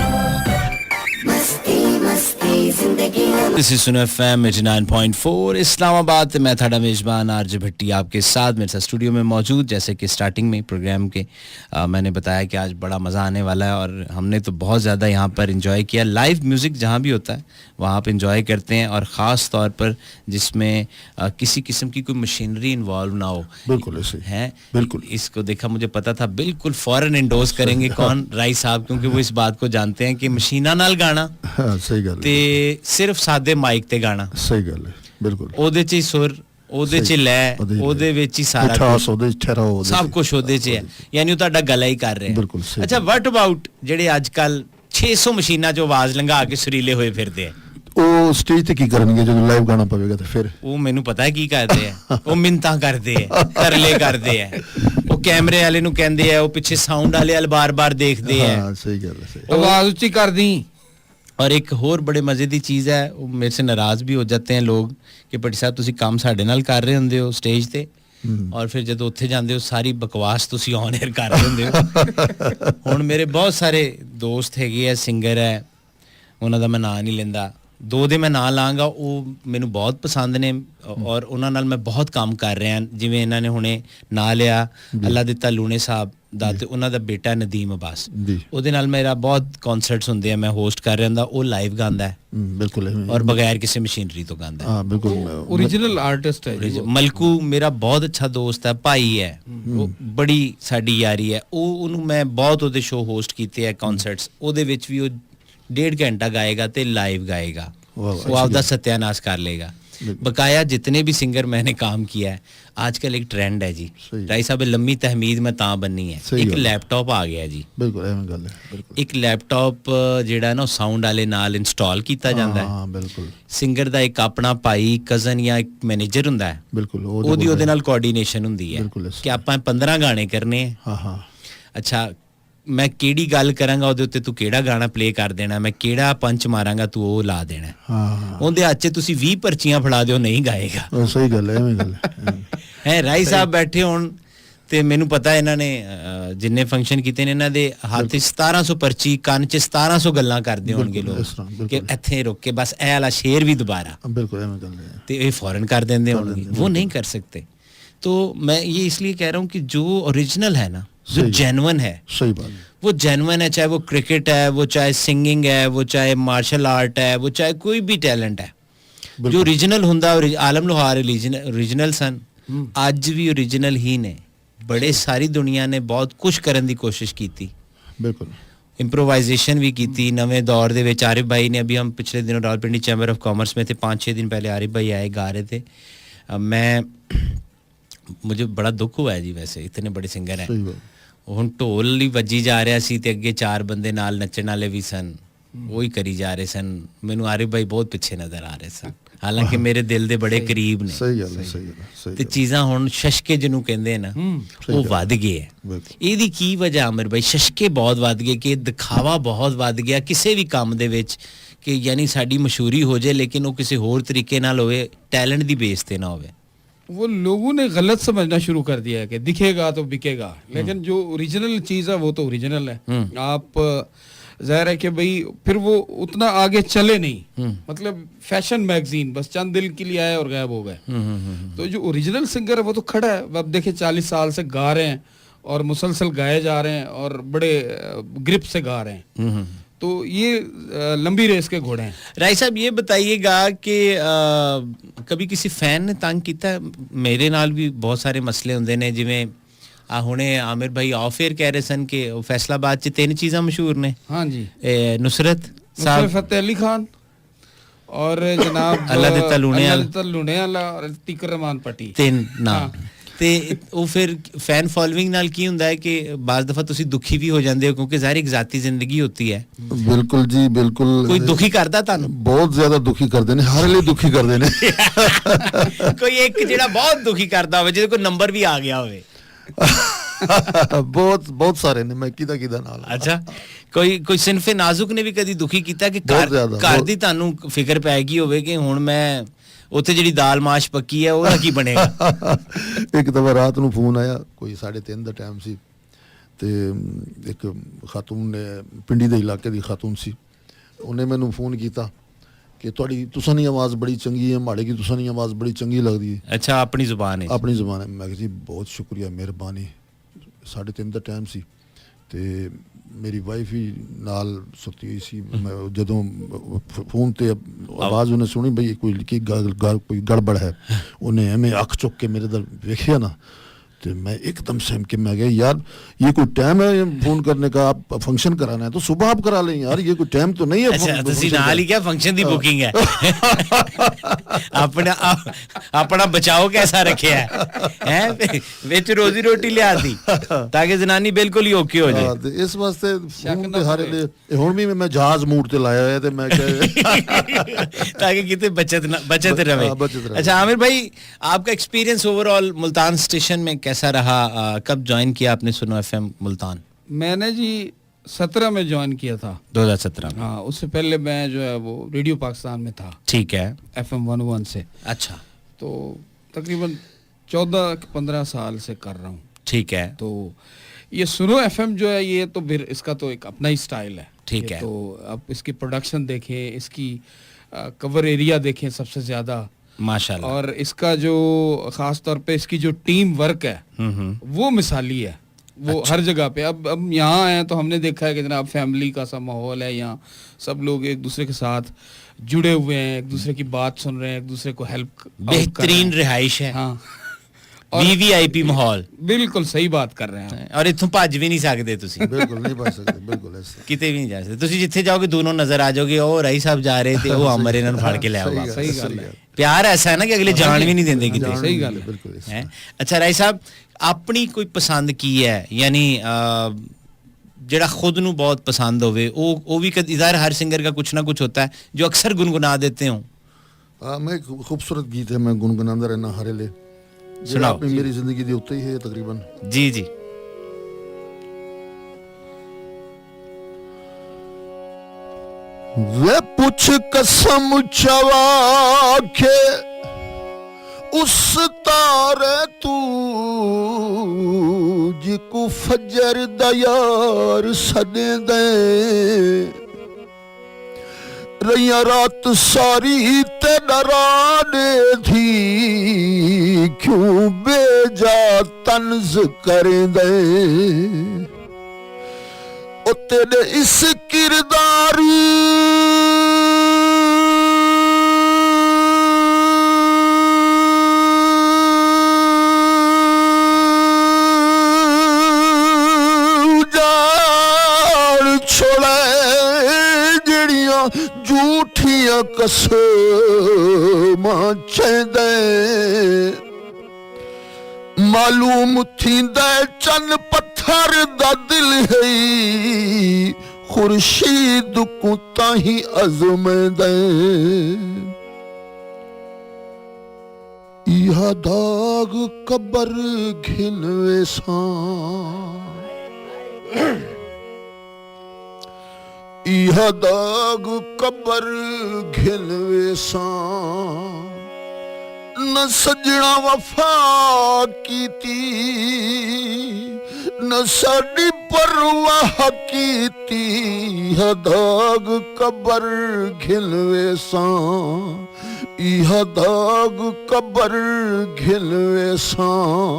दिस इज सुनो एफएम 89.4 इस्लामाबाद। मैं था मेजबान आरजे भट्टी आपके साथ मेरे साथ स्टूडियो में मौजूद। जैसे कि स्टार्टिंग में प्रोग्राम के मैंने बताया कि आज बड़ा मज़ा आने वाला है और हमने तो बहुत ज़्यादा यहाँ पर एंजॉय किया। लाइव म्यूज़िक जहाँ भी होता है वहाँ आप एंजॉय करते हैं, और ख़ास तौर पर जिसमें किसी किस्म की कोई मशीनरी इन्वॉल्व ना हो। बिल्कुल ऐसे है, बिल्कुल। इसको देखा मुझे पता था बिल्कुल फ़ौरन एंडोर्स करेंगे कौन राय साहब, क्योंकि वो इस बात को जानते हैं कि मशीना नाल गाना सही गल ते सिर्फ सादे माइक ते गाना, सही गल है, बिल्कुल। ਉਹਦੇ 'ਚ ਹੀ ਸੁਰ, ਉਹਦੇ 'ਚ ਲੈ, ਉਹਦੇ ਵਿੱਚ ਹੀ ਸਾਰਾ ਮਿਠਾਸ, ਉਹਦੇ 'ਚ ਠਹਿਰਾਓ, ਸਭ ਕੁਝ ਉਹਦੇ 'ਚ ਹੈ, ਯਾਨੀ ਉਹ ਤੁਹਾਡਾ ਗਲਾ ਹੀ ਕਰ ਰਿਹਾ। ਬਿਲਕੁਲ ਸਹੀ। ਅੱਛਾ, ਵਾਟ ਅਬਾਊਟ ਜਿਹੜੇ ਅੱਜ ਕੱਲ 600 ਮਸ਼ੀਨਾਂ 'ਚ ਆਵਾਜ਼ ਲੰਘਾ ਕੇ ਸੁਰੀਲੇ ਹੋਏ ਫਿਰਦੇ ਆ, ਉਹ ਸਟੇਜ ਤੇ ਕੀ ਕਰਨਗੇ ਜਦੋਂ ਲਾਈਵ ਗਾਣਾ ਪਵੇਗਾ ਤੇ ਫਿਰ? ਉਹ ਮੈਨੂੰ ਪਤਾ ਹੈ ਕੀ ਕਰਦੇ ਆ, ਉਹ ਮਿੰਤਾਂ ਕਰਦੇ ਆ, ਤਰਲੇ ਕਰਦੇ ਆ, ਉਹ ਕੈਮਰੇ ਵਾਲੇ ਨੂੰ ਕਹਿੰਦੇ ਆ, ਉਹ ਪਿੱਛੇ ਸਾਊਂਡ ਵਾਲੇ ਵਾਲ ਬਾਰ-ਬਾਰ ਦੇਖਦੇ ਆ। ਹਾਂ ਸਹੀ ਗੱਲ ਹੈ, ਸਹੀ। आवाज ऊंची कर दी। और एक होर बड़े मज़े की चीज़ है, वो मेरे से नाराज़ भी हो जाते हैं लोग कि भट्टी साहब तुसी काम साडे नाल कर रहे होंदे हो स्टेज ते, और फिर जब उत्थे जांदे हो सारी बकवास तुसी ऑन एयर कर रहे होंदे हो। हुण मेरे बहुत सारे दोस्त हैगे है, सिंगर है, उन्हां दा मैं नाम नहीं लेंदा, दो दे मैं नाम लांगा, वो मैनू बहुत पसंद ने और उन्हां नाल मैं बहुत काम कर रहा। जिवें इन्हां ने हुणे नाम लिया अल्लाह दिता लूणे साहब, ਦਾਤੇ ਉਹਨਾਂ ਦਾ ਬੇਟਾ ਨਦੀਮ ਅਬਾਸ, ਜੀ ਉਹਦੇ ਨਾਲ ਮੇਰਾ ਬਹੁਤ ਕਨਸਰਟਸ ਹੁੰਦੇ ਆ, ਮੈਂ ਹੋਸਟ ਕਰ ਰਿਹਾ ਹੁੰਦਾ, ਉਹ ਲਾਈਵ ਗਾਉਂਦਾ ਹੈ ਬਿਲਕੁਲ ਔਰ ਬਗੈਰ ਕਿਸੇ ਮਸ਼ੀਨਰੀ ਤੋਂ ਗਾਉਂਦਾ ਹੈ। हाँ बिल्कुल ओरिजिनल आर्टिस्ट है जी वो। ਮਲਕੂ ਮੇਰਾ ਬਹੁਤ ਅੱਛਾ ਦੋਸਤ ਹੈ, ਭਾਈ ਹੈ, ਉਹ ਬੜੀ ਸਾਡੀ ਯਾਰੀ ਹੈ। ਉਹਨੂੰ ਮੈਂ ਬਹੁਤ ਉਹਦੇ ਸ਼ੋਅ ਹੋਸਟ ਕੀਤੇ ਆ, ਕਨਸਰਟਸ, ਉਹਦੇ ਵਿੱਚ ਵੀ ਉਹ 1.5 ਘੰਟਾ ਗਾਏਗਾ ਤੇ ਲਾइव गाएगा, वो आपका सत्यानाश कर लेगा। बकाया जितने भी सिंगर मैंने काम किया है, आजकल एक ट्रेंड है जी, राय साहब लम्मी तहमीद में ता बननी है, एक लैपटॉप आ गया जी, बिल्कुल एवं गल है, बिल्कुल एक लैपटॉप ਜਿਹੜਾ ਨਾ ਸਾਊਂਡ ਵਾਲੇ ਨਾਲ ਇੰਸਟਾਲ ਕੀਤਾ ਜਾਂਦਾ ਹੈ। ਹਾਂ ਬਿਲਕੁਲ ਸਿੰਗਰ ਦਾ ਇੱਕ ਆਪਣਾ ਭਾਈ, ਕਜ਼ਨ ਜਾਂ ਇੱਕ ਮੈਨੇਜਰ ਹੁੰਦਾ ਹੈ, ਬਿਲकुल ਉਹਦੇ ਨਾਲ ਕੋਆਰਡੀਨੇਸ਼ਨ ਹੁੰਦੀ ਹੈ ਕਿ ਆਪਾਂ 15 ਗਾਣੇ ਕਰਨੇ ਹੈ। ਹਾਂ ਹਾਂ ਅੱਛਾ, ਮੈਂ ਕਿਹੜੀ ਗੱਲ ਕਰਾਂਗਾ ਉਹਦੇ ਉੱਤੇ ਤੂੰ ਕਿਹੜਾ ਗਾਣਾ ਪਲੇ ਕਰ ਦੇਣਾ, ਮੈਂ ਕਿਹੜਾ ਪੰਚ ਮਾਰਾਂਗਾ ਤੂੰ ਉਹ ਲਾ ਦੇਣਾ। ਹਾਂ ਉਹਦੇ ਹੱਥ 'ਚ ਤੁਸੀਂ 20 ਪਰਚੀਆਂ ਫੜਾ ਦਿਓ, ਨਹੀਂ ਗਾਏਗਾ। ਸਹੀ ਗੱਲ ਹੈ, ਐਵੇਂ ਗੱਲ ਹੈ। ਰਾਈ ਸਾਹਿਬ ਬੈਠੇ ਹੋਣ ਤੇ ਮੈਨੂੰ ਪਤਾ ਇਹਨਾਂ ਨੇ ਜਿੰਨੇ ਫੰਕਸ਼ਨ ਕੀਤੇ ਨੇ, ਇਹਨਾਂ ਦੇ ਹੱਥ 'ਚ 1700 ਪਰਚੀ, ਕੰਨ 'ਚ 1700 ਗੱਲਾਂ ਕਰਦੇ ਹੋਣਗੇ ਲੋਕ ਕਿ ਇੱਥੇ ਰੁਕ ਕੇ ਬਸ ਇਹ ਵਾਲਾ ਸ਼ੇਰ ਵੀ ਦੁਬਾਰਾ, ਬਿਲकुल ਐਵੇਂ ਗੱਲ ਹੈ, ਤੇ ਇਹ ਫੌਰਨ ਕਰ ਦਿੰਦੇ ਹੋਣਗੇ, वो नहीं कर सकते। तो मैं ये इसलिए कह रहा हूँ कि जो ओरिजिनल है ना, जो जेन्युइन है, सही बात, वो जेन्युइन है, चाहे वो क्रिकेट है, वो चाहे सिंगिंग है, वो चाहे मार्शल आर्ट है, वो चाहे कोई भी टैलेंट है, जो ओरिजिनल हुंदा। आलम लोहार ओरिजिनल सन, आज भी ओरिजिनल ही ने। बड़े सारी दुनिया ने बहुत कुछ करने की कोशिश की थी, बिल्कुल इम्प्रोवाइजेशन भी की थी नवे दौर दे विच। आरिफ भाई ने, अभी हम पिछले दिनों रावलपिंडी चैम्बर ऑफ कॉमर्स में थे, 5-6 दिन पहले आरिफ भाई आए, गा रहे थे। मुझे बड़ा दुख हुआ है जी, वैसे इतने बड़े सिंगर हैं, ਹੁਣ ਢੋਲ ਹੀ ਵੱਜੀ ਜਾ ਰਿਹਾ ਸੀ ਤੇ ਅੱਗੇ 4 ਬੰਦੇ ਨਾਲ ਨੱਚਣ ਵਾਲੇ ਵੀ ਸਨ, ਉਹੀ ਕਰੀ ਜਾ ਰਹੇ ਸਨ। ਮੈਨੂੰ ਆਰਿਫ ਭਾਈ ਬਹੁਤ ਪਿੱਛੇ ਨਜ਼ਰ ਆ ਰਹੇ ਸਨ, ਹਾਲਾਂਕਿ ਮੇਰੇ ਦਿਲ ਦੇ ਬੜੇ ਕਰੀਬ ਨੇ। ਸਹੀ ਗੱਲ ਹੈ, ਸਹੀ ਗੱਲ ਹੈ। ਤੇ ਚੀਜ਼ਾਂ ਹੁਣ ਸ਼ਸ਼ਕੇ ਜਿਹਨੂੰ ਕਹਿੰਦੇ ਨਾ, ਉਹ ਵੱਧ ਗਏ ਹੈ। ਇਹਦੀ ਕੀ ਵਜ੍ਹਾ ਅਮਰ ਭਾਈ? ਸ਼ਸ਼ਕੇ ਬਹੁਤ ਵੱਧ ਗਏ ਕਿ ਦਿਖਾਵਾ ਬਹੁਤ ਵੱਧ ਗਿਆ ਕਿਸੇ ਵੀ ਕੰਮ ਦੇ ਵਿੱਚ, ਕਿ ਯਾਨੀ ਸਾਡੀ ਮਸ਼ਹੂਰੀ ਹੋ ਜਾਏ ਲੇਕਿਨ ਉਹ ਕਿਸੇ ਹੋਰ ਤਰੀਕੇ ਨਾਲ ਹੋਵੇ, ਟੈलेंट ਦੀ बेस ਤੇ ना होवे। वो लोगों ने गलत समझना शुरू कर दिया है कि दिखेगा तो बिकेगा, लेकिन जो ओरिजिनल चीज़ है वो तो ओरिजिनल है। आप जाहिर है कि भाई फिर वो उतना आगे चले नहीं, मतलब फैशन मैगजीन बस चंद दिल के लिए आए और गायब हो गए। तो जो ओरिजिनल सिंगर है वो तो खड़ा है, अब देखिए 40 साल से गा रहे हैं और मुसलसल गाए जा रहे हैं और बड़े ग्रिप से गा रहे हैं। तो ये लंबी रेस के घोड़े हैं। राय साहब ये बताइएगा कि कभी किसी फैन ने तंग किया? मेरे नाल भी बहुत सारे मसले होंगे ने, जिवें आ हुणे आमिर भाई ऑफ एयर कह रहे सन कि फैसलाबाद च 3 चीज़ां मशहूर ने। हाँ जी, नुसरत साहब, फतेह अली खान और जनाब अल्लाह दिता लूणे वाला और तीकर रहमान पट्टी, 3 नाम। ਤੇ ਉਹ ਫਿਰ ਫੈਨ ਫੋਲੋਇੰਗ ਨਾਲ ਕੀ ਹੁੰਦਾ ਹੈ ਕਿ ਬਾਜ਼ ਦਫਾ ਤੁਸੀਂ ਦੁਖੀ ਵੀ ਹੋ ਜਾਂਦੇ ਹੋ, ਕਿਉਂਕਿ ਜ਼ਾਹਿਰ ਇੱਕ ਜ਼ਾਤੀ ਜ਼ਿੰਦਗੀ ਹੁੰਦੀ ਹੈ। ਬਿਲਕੁਲ ਜੀ, ਬਿਲਕੁਲ। ਕੋਈ ਦੁਖੀ ਕਰਦਾ ਤੁਹਾਨੂੰ? ਬਹੁਤ ਜ਼ਿਆਦਾ ਦੁਖੀ ਕਰਦੇ ਨੇ, ਹਰ ਲਈ ਦੁਖੀ ਕਰਦੇ ਨੇ। ਕੋਈ ਇੱਕ ਜਿਹੜਾ ਬਹੁਤ ਦੁਖੀ ਕਰਦਾ ਹੋਵੇ, ਜਿਹਦੇ ਕੋਲ ਨੰਬਰ ਵੀ ਆ ਗਿਆ ਹੋਵੇ? ਬਹੁਤ ਸਾਰੇ ਨੇ, ਮੈਂ ਕਿਹਦਾ ਨਾਲ। ਅੱਛਾ, ਕੋਈ ਸਿਨਫੇ ਨਾਜ਼ੁਕ ਨੇ ਵੀ ਕਦੀ ਦੁਖੀ ਕੀਤਾ ਕਿ ਘਰ ਦੀ ਤੁਹਾਨੂੰ ਫਿਕਰ ਪੈ ਗਈ ਹੋਵੇ ਕਿ ਹੁਣ ਮੈਂ ਉੱਥੇ ਜਿਹੜੀ ਦਾਲ ਮਾਸ਼ ਪੱਕੀ ਹੈ ਉਹਦਾ ਕੀ ਬਣੇਗਾ? ਇੱਕ ਦਫਾ ਰਾਤ ਨੂੰ ਫੋਨ ਆਇਆ, ਕੋਈ 3:30 ਦਾ ਟਾਈਮ ਸੀ, ਤੇ ਇੱਕ ਖਾਤੂਨ ਨੇ, ਪਿੰਡੀ ਦੇ ਇਲਾਕੇ ਦੀ ਖਾਤੂਨ ਸੀ, ਉਹਨੇ ਮੈਨੂੰ ਫੋਨ ਕੀਤਾ ਕਿ ਤੁਹਾਡੀ ਤੁਸਾਂ ਦੀ ਆਵਾਜ਼ ਬੜੀ ਚੰਗੀ ਹੈ, ਮਾੜੇ ਕੀ ਤੁਸਾਂ ਦੀ ਆਵਾਜ਼ ਬੜੀ ਚੰਗੀ ਲੱਗਦੀ ਹੈ। ਅੱਛਾ, ਆਪਣੀ ਜ਼ੁਬਾਨ ਹੈ? ਆਪਣੀ ਜ਼ੁਬਾਨ ਹੈ। ਮੈਂ ਕਿਹਾ ਜੀ ਬਹੁਤ ਸ਼ੁਕਰੀਆ, ਮਿਹਰਬਾਨੀ। 3:30 ਦਾ ਟਾਈਮ ਸੀ ਤੇ ਮੇਰੀ ਵਾਈਫ ਹੀ ਨਾਲ ਸੁੱਤੀ ਹੋਈ ਸੀ। ਜਦੋਂ ਫੋਨ ਤੇ ਆਵਾਜ਼ ਉਹਨੇ ਸੁਣੀ ਬਈ ਕੋਈ ਗੜਬੜ ਹੈ, ਉਹਨੇ ਐਵੇਂ ਅੱਖ ਚੁੱਕ ਕੇ ਮੇਰੇ ਵੱਲ ਵੇਖਿਆ ਨਾ, तो मैं एकदम सहम के मैं गया, यार ये कोई टाइम है फोन करने का? आप फंक्शन कराना है तो सुबह आप करा लें यार, ये कोई टाइम तो नहीं है। अच्छा, ਤੁਸੀਂ ਨਾਲ ਹੀ क्या फंक्शन ਦੀ बुकिंग है? अपना बचाओ कैसा रखे है विच रोजी रोटी लिया दी ताकि जनानी बिल्कुल ही ओके हो जाए। ਤੇ ਇਸ ਵਾਸਤੇ ਫੋਨ ਤੇ ਹਾਰੇ ਲਈ ਹੁਣ ਵੀ ਮੈਂ ਜਹਾਜ਼ ਮੂਡ ਤੇ ਲਾਇਆ ਹੋਇਆ ਤੇ ਮੈਂ ताकि कितने बचत रहे। अच्छा आमिर भाई, आपका एक्सपीरियंस ओवरऑल मुल्तान स्टेशन में कैसा रहा? कब ज्वाइन किया आपने सुनो एफएम मुल्तान? मैंने जी 17 में ज्वाइन किया था, 2017 में। हाँ, उससे पहले मैं जो है वो रेडियो पाकिस्तान में था। ठीक है, FM 101 से। अच्छा, तो तकरीबन 14-15 साल से कर रहा हूँ। ठीक है, तो ये सुनो एफएम जो है ये तो फिर इसका तो एक अपना ही स्टाइल है। ठीक है, तो आप इसकी प्रोडक्शन देखें, इसकी कवर एरिया देखें सबसे ज्यादा माशाल्लाह, और इसका जो खास तौर पे इसकी जो टीम वर्क है वो मिसाली है। वो हर जगह पे। अब यहाँ आए तो हमने देखा है कि जनाब फैमिली का सा माहौल है यहाँ, सब लोग एक दूसरे के साथ जुड़े हुए हैं, एक दूसरे की बात सुन रहे हैं, एक दूसरे को हेल्प, बेहतरीन रिहाइश है। हाँ, वीवीआईपी माहौल, बिल्कुल सही बात कर रहे हैं। और इथों भज भी नहीं सकते तुसी, बिल्कुल नहीं भज सकते, बिल्कुल ऐसे किते भी नहीं जा सकते। तुसी जिथे जाओगे दोनों नजर आ जाओगे, ओ राई साहब जा रहे थे, वो अमर इन्हां नूं फड़ के ले आओ वापस। सही गल है। प्यार ऐसा है ना कि अगले जान भी नहीं देंदे किते। सही गल है, बिल्कुल है। अच्छा राय साहब, अपनी कोई पसंद की है, यानी जेड़ा खुद नू बहुत पसंद होवे, वो भी इधर हर सिंगर का कुछ ना कुछ होता है जो अक्सर गुनगुना देते हो? मैं एक खूबसूरत गीत है, मैं गुनगुनांदा रहना हरे ले, सुनाओ। अपनी मेरी जिंदगी दे उत्ते ही है तकरीबन। जी जी। वे पुछ कसम चवा के उस तारे तू जिको फजर दयार सदे दे, रैया रात सारी ते डराने थी, क्यों बेजा तंज कर दे, ओ तेरे इस किरदार झूठियां कसमां चेंदे, मालूम थींदा चन पत्थर दा दिल है, खुर्शीद को ताही अज़मदे, इहा दाग कबर घिनवे सां, इहा दाग कबर घिनवे सां, न सजना वफा कीती, न साडी परवाह कीती, इहा दाग कबर घिनवे सां, इहा दाग कबर घिनवे सां,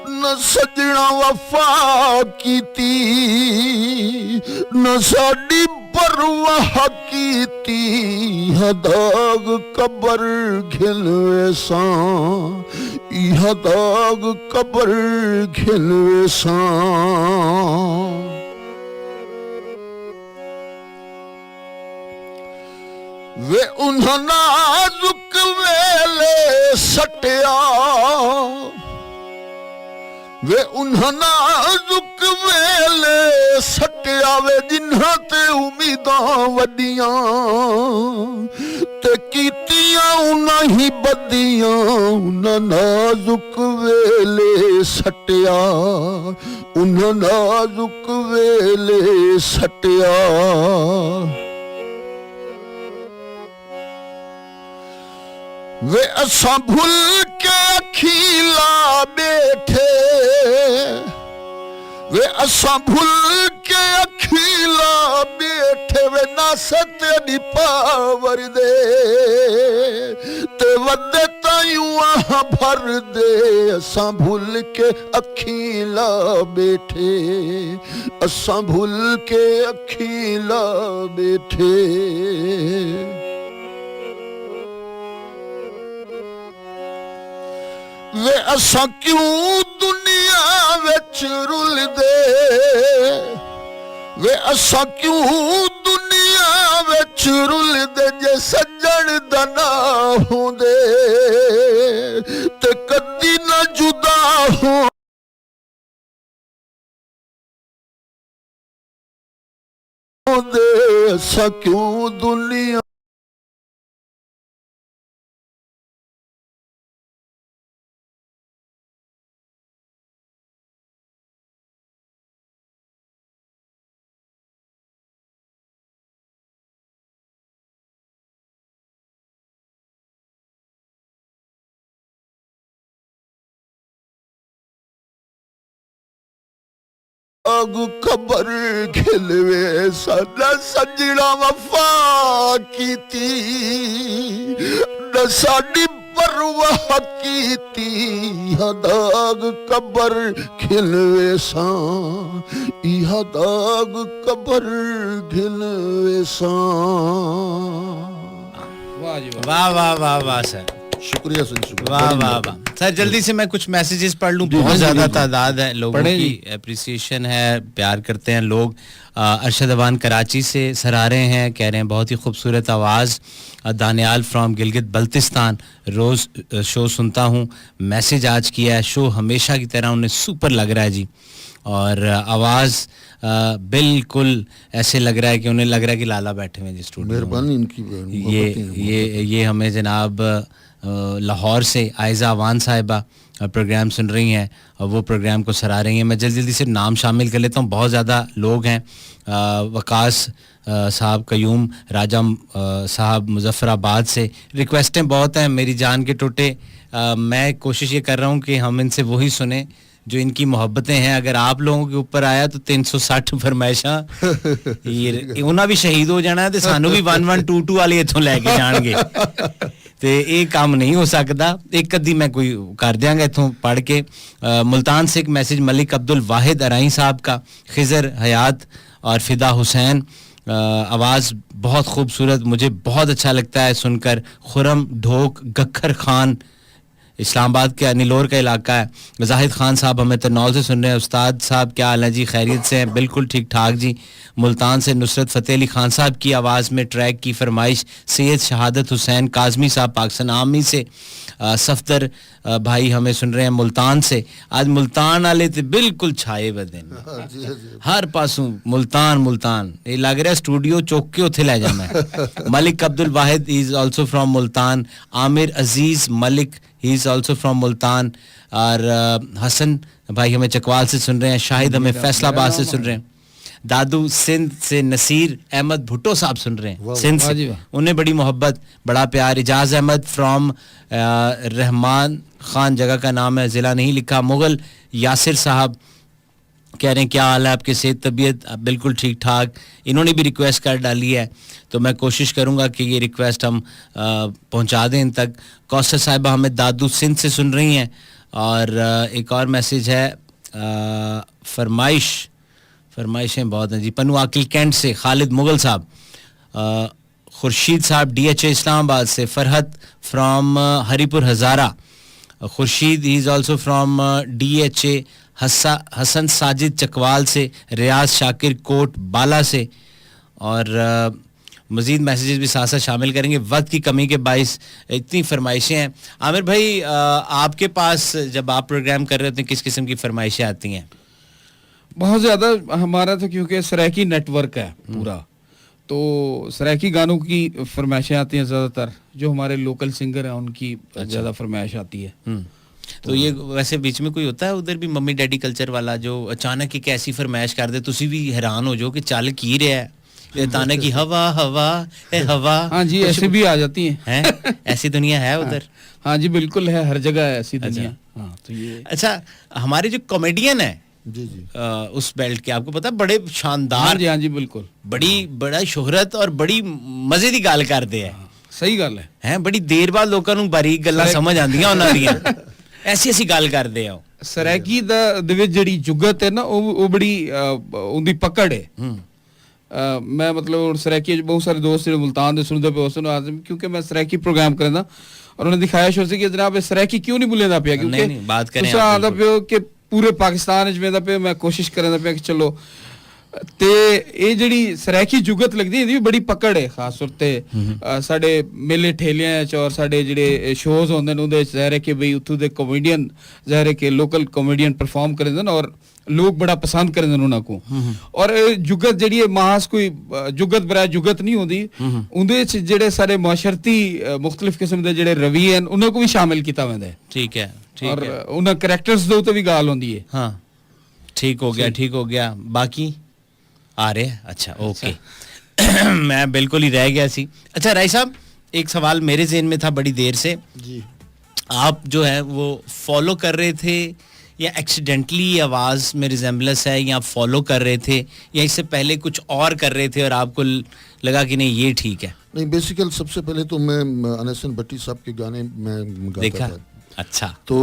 न सजना वफा कीती, न साडी परवाह कीती, इहा दाग कबर घिनवे सां, इहा दाग कबर घिनवे सां। वे उन्हां नाजुक वेले सटिया, वे उन्हां नाजुक वेले सटिया, वे जिन्हां ते उम्मीदां वड्डियां ते कीतियां उन्हां ही बदियां, उन्हां नाजुक वेले सटिया, उन्हां नाजुक वेले सटिया। वे असां भुल के अखीला बैठे, वे असां भुल के अखीला बैठे, वे नासत दी पावर दे ते वदे तायूं आह भर दे, असां भुल के अखीला बैठे, असां भुल के अखीला बैठे। वे असां क्यों दुनिया विच रुल दे, वे असां क्यों दुनिया विच रुल दे, जे सज्जण दा ना होंदे ते कदी ना जुदा होंदे, असां क्यों दुनिया आग कबर खिलवे साडा सजना वफा कीती, न साडी पर वह कीती दाग कबर खिलवेसा इहा दाग कबर खिलवेसा। वाह जी वाह। वाह वाह वाह वाह सर, शुक्रिया सर, शुक्रिया। वाह वाह वाह सर। जल्दी से मैं कुछ मैसेजेस पढ़ लूं, बहुत ज्यादा तादाद है लोगों की, अप्रिसिएशन है, प्यार करते हैं लोग। अरशद अवान कराची से सराहे हैं, कह रहे हैं बहुत ही खूबसूरत आवाज़। दानियाल फ्रॉम गिलगित बल्तिस्तान, रोज़ शो सुनता हूँ, मैसेज आज किया है, शो हमेशा की तरह उन्हें सुपर लग रहा है जी, और आवाज़ बिल्कुल ऐसे लग रहा है कि उन्हें लग रहा है कि लाला बैठे हुए हैं जी स्टूडियो में। मेहरबानी इनकी। ये हमें जनाब लाहौर से आयज़ा अवान साहिबा प्रोग्राम सुन रही हैं और वो प्रोग्राम को सराह रही हैं। मैं जल्दी से नाम शामिल कर लेता हूँ, बहुत ज़्यादा लोग हैं। वकास साहब, कयूम राजा साहब मुजफ्फराबाद से, रिक्वेस्टें बहुत हैं मेरी जान के टोटे। मैं कोशिश ये कर रहा हूँ कि हम इनसे वही सुने जो इनकी मोहब्बतें हैं। अगर आप लोगों के ऊपर आया तो 360 फरमाइशा उन्हें भी शहीद हो जाना है तो सानू भी 1122 वाले इथों लेके जाएंगे तो ये काम नहीं हो सकता। एक कदी मैं कोई कर दियांगा इथों पढ़ के। मुल्तान से एक मैसेज मलिक अब्दुल वाहिद अराई साहब का, खिजर हयात और फिदा हुसैन, आवाज़ बहुत खूबसूरत, मुझे बहुत अच्छा लगता है सुनकर। खुरम ढोक गखर खान, इस्लामाबाद के अनिलोर का इलाका है। जाहिद खान साहब हमें तरनौल से सुन रहे हैं। उस्ताद साहब क्या हाल है जी, खैरियत से हैं? बिल्कुल ठीक ठाक जी। मुल्तान से नुसरत फ़तेह अली खान साहब की आवाज़ में ट्रैक की फरमाइश। सैयद शहादत हुसैन काज़मी साहब पाकिस्तान आर्मी से। सफदर भाई हमें सुन रहे हैं मुल्तान से। आज मुल्तान वाले तो बिल्कुल छाए बदन, हर पासों मुल्तान मुल्तान, ये लग रहा है स्टूडियो चौक के उथे ले जाना है। Malik Abdul Wahid is also from Multan. Aamir Aziz Malik he is also from Multan. और हसन भाई हमें चकवाल से सुन रहे हैं। शाहिद हमें फैसलाबाद से सुन रहे हैं। दादू सिंध से नसीर अहमद भुट्टो साहब सुन रहे हैं सिंध से, उन्हें बड़ी मोहब्बत बड़ा प्यार। इजाज अहमद फ्रॉम रहमान खान जगह का नाम है, ज़िला नहीं लिखा। मुगल यासिर साहब कह रहे हैं क्या हाल है आपके, सेहत तबीयत? बिल्कुल ठीक ठाक। इन्होंने भी रिक्वेस्ट कर डाली है तो मैं कोशिश करूंगा कि ये रिक्वेस्ट हम पहुंचा दें इन तक। कौसर साहिबा हमें दादू सिंध से सुन रही हैं। और एक और मैसेज है, फरमाइशें बहुत हैं जी। पन्नू आकिल कैंट से खालिद मुगल साहब, खुर्शीद साहब DHA इस्लामाबाद से। Farhat from Haripur Hazara. Khurshid he is also from DHA। Hassan Sajid Chakwal से। रियाज शाकिर कोट बाला से। और मज़ीद मैसेजेस भी साथ साथ शामिल करेंगे, वक्त की कमी के बाइस इतनी फरमाइशें हैं। आमिर भाई आपके पास जब आप प्रोग्राम कर रहे होते हैं किस किस्म की फरमाइशें आती हैं? बहुत ज़्यादा हमारा तो क्योंकि सराइकी नेटवर्क है पूरा, तो सराइकी गानों की फरमाइशें आती हैं ज़्यादातर। जो हमारे लोकल सिंगर हैं उनकी ज़्यादा फरमाइश आती है। तो ये वैसे बीच में कोई होता है उधर भी मम्मी डैडी कल्चर वाला जो अचानक एक ऐसी फरमाइश कर दे तुसी भी हैरान हो जाओ कि चल की रहा है, ताने की हवा हवा ए हवा? हाँ जी, ऐसे भी आ जाती हैं। ऐसी दुनिया है उधर? हाँ जी बिल्कुल है, हर जगह है ऐसी दुनिया। हाँ तो ये अच्छा, हमारे जो कॉमेडियन है जी जी उस बेल्ट के, आपको पता है बड़े शानदार। हाँ जी बिल्कुल, बड़ा शोहरत और बड़ी मजे की गल करते हैं। सही गल है, बड़ी देर बाद लोगों ਨੂੰ बारीक गल्लां समझ आंदियां ਉਹਨਾਂ ਦੀਆਂ। ऐसी गल करते हैं। सराइकी ਦੇ ਵਿੱਚ ਜਿਹੜੀ ਜੁਗਤ है ना वो बड़ी उनकी पकड़ है। मैं मतलब सराइकी बहुत सारे दोस्त मुल्तान दे सुनते पे क्योंकि मैं सराइकी प्रोग्राम करना और उन्हें दिखाया शो से कि जनाब सराइकी क्यों नहीं बुलेंदा पिया, क्योंकि बात करें आंदा पियो कि पूरे पाकिस्तान च वेंदा पे। मैं कोशिश करदा पिया कि चलो ते ये ਜਿਹੜੀ ਸਰਾਇਕੀ ਜੁਗਤ ਲੱਗਦੀ ਇਹਦੀ ਵੀ ਬੜੀ ਪਕੜ ਹੈ, ਖਾਸ ਤੌਰ ਤੇ ਸਾਡੇ ਮੇਲੇ ਠੇਲਿਆਂ ਚ ਔਰ ਸਾਡੇ ਜਿਹੜੇ ਸ਼ੋਜ਼ ਹੁੰਦੇ ਨੇ ਉਹਦੇ ਚ ਜ਼ਾਹਿਰ ਹੈ ਕਿ ਬਈ ਉੱਥੋਂ ਦੇ ਕਮੇਡੀਅਨ ਜ਼ਾਹਿਰ ਹੈ ਕਿ ਲੋਕਲ ਕਮੇਡੀਅਨ ਪਰਫਾਰਮ ਕਰਦੇ ਨੇ ਔਰ ਲੋਕ ਬੜਾ ਪਸੰਦ ਕਰਦੇ ਨੇ ਉਹਨਾਂ ਕੋ। ਔਰ ਜੁਗਤ ਜਿਹੜੀ ਹੈ ਮਾਸ ਕੋਈ ਜੁਗਤ ਬਰਾ ਜੁਗਤ ਨਹੀਂ ਹੁੰਦੀ, ਉਹਦੇ ਚ ਜਿਹੜੇ ਸਾਰੇ ਮਾਸ਼ਰਤੀ ਮੁxtਲਿਫ ਕਿਸਮ ਦੇ ਜਿਹੜੇ ਰਵੀਏ ਹਨ ਉਹਨਾਂ ਕੋ ਵੀ ਸ਼ਾਮਿਲ ਕੀਤਾ ਜਾਂਦਾ ਹੈ। ठीक है, ठीक और है। ਉਹਨਾਂ ਕਰੈਕਟਰਸ ਦੇ ਉੱਤੇ ਵੀ ਗੱਲ ਹੁੰਦੀ ਹੈ। हाँ ठीक हो गया, ठीक हो गया। बाकी आ रहे हैं? अच्छा ओके। मैं बिल्कुल ही रह गया सी। अच्छा राय साहब, एक सवाल मेरे ज़हन में था बड़ी देर से जी। आप जो है वो फॉलो कर रहे थे या एक्सीडेंटली आवाज़ में रिजेम्बलेंस है, या फॉलो कर रहे थे, या इससे पहले कुछ और कर रहे थे और आपको लगा कि नहीं ये ठीक है? नहीं, बेसिकल सबसे पहले तो मैं अनसन भट्टी साहब के गाने में गाता देखा? था। अच्छा। तो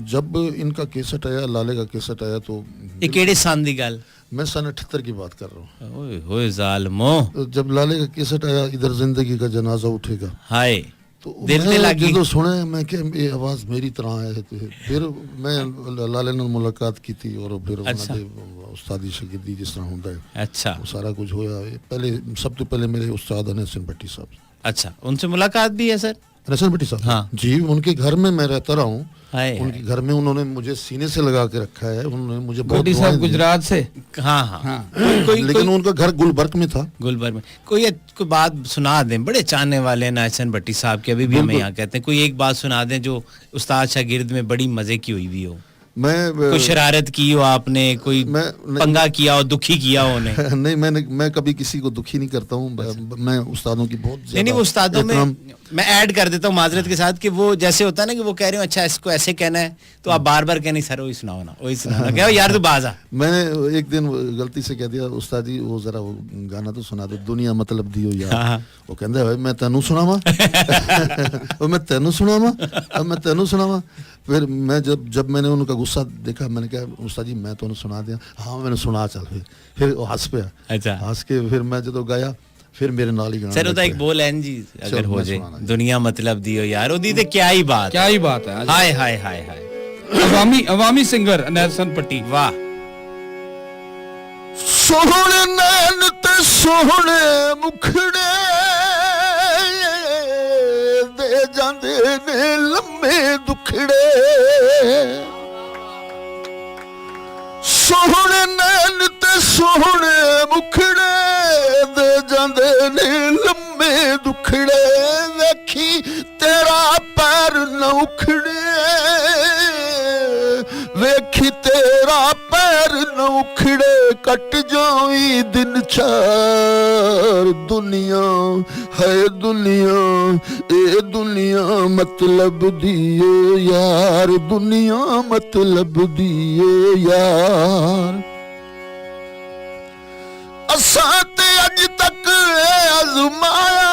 जब इनका केसट आया, लाले का केसट आया, तो ये केड़े सान दी गल? मैं सन 78 की बात कर रहा हूँ। ओए होए जालिमो। तो जब लाले का केसट आया, इधर जिंदगी का जनाजा उठेगा, हाय, तो दिल ते मैं लगी। जो सुने मैं क्या ये आवाज मेरी तरह है। तो फिर मैं लाले ने मुलाकात की थी और फिर अच्छा। उस्तादी शागिर्दी जिस तरह होता है, अच्छा वो सारा कुछ होया। पहले सब तो पहले मेरे उस्ताद अनसन भट्टी साहब। अच्छा, उनसे मुलाकात भी है सर? अनसन भट्टी साहब, हाँ जी, उनके घर में मैं रहता रहा हूँ। हाय उनके घर में उन्होंने मुझे सीने से लगा के रखा है। उन्होंने मुझे बहुत भट्टी दुआएं साहब दी। गुजरात से? हाँ हाँ, हाँ। लेकिन उनका घर गुलबर्ग में था। गुलबर्ग में। कोई बात सुना दें, बड़े चाहने वाले हैं अहसन भट्टी साहब के, अभी भी हमें यहाँ कहते हैं, कोई एक बात सुना दें जो उस्ताद शागिर्द में बड़ी मजे की हुई भी हो। मैं कोई शरारत की हो आपने, कोई पंगा किया हो, दुखी किया हो उन्हें? नहीं, मैं कभी किसी को दुखी नहीं करता हूँ। मैं उस्तादों की बहुत नहीं, वो उस्तादों में मैं ऐड कर देता हूँ माजरत के साथ कि वो जैसे होता है ना कि वो कह रहे हो अच्छा इसको ऐसे कहना है, तो आप बार बार कहने सर वही सुनाओ ना, वही सुनाओ, क्या यार तू बाजा। मैंने एक दिन गलती से कह दिया, उस्ताद जी वो जरा वो गाना तो सुना दो, दुनिया मतलब दियो यार। वो कहते भाई मैं तेनू सुनावा मैं तेनू सुनावा। फिर मैं जब मैंने उनका गुस्सा देखा, मैंने कहा उस्ताद जी मैं तो सुना दिया। हाँ मैंने सुना, चल। फिर वो हंस पे, अच्छा, हंस के फिर मैं जो गाया, फिर मेरे नाल ही गाना सर होता एक बोल है जी, अगर हो जाए दुनिया मतलब दियो यार, ओदी ते क्या ही बात है। हाय हाय हाय हाय। अवामी सिंगर अहसन भट्टी, वाह। सोहणे नैन ते सोहणे मुखड़े दे जांदे ने लम्मे दुखड़े। सोहणे नैन ते सोहणे मुखड़े दे जांदे ने लम्मे दुखड़े। वेखी तेरा पैर न उखड़े, वेखी तेरा पैर न उखड़े। कट जावी दिन चार, दुनिया है दुनिया, ए दुनिया मतलब दियो यार, दुनिया मतलब दियो यार। असां ते अज तक आजमाया,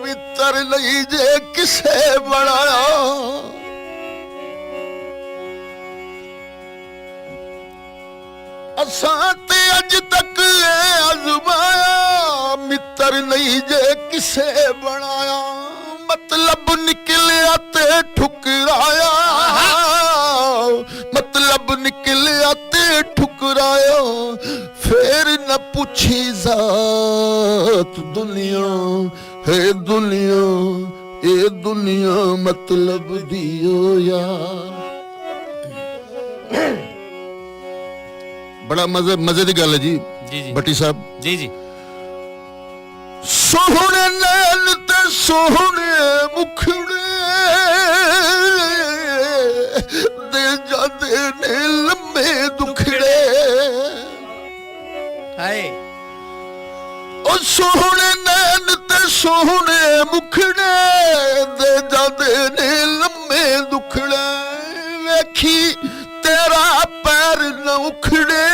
मित्र लई जे किसे बनाया। असां ते अज तक आजमाया, मित्र नहीं जे किसे बनाया। मतलब निकलिया ते ठुकराया, मतलब निकलिया ते ठुकराया। फिर न पूछी जात, दुनिया है दुनिया, ए दुनिया मतलब दियो यार। बड़ा मजे की गल है जी भट्टी साहब जी जी। सोहणे नैन ते सोहणे मुखड़े दे जांदे ने लम्मे दुखड़े। हाय ओ सोहणे नैन ते सोहणे मुखड़े दे जांदे ने लम्मे दुखड़े। वेखी तेरा पैर न उखड़े,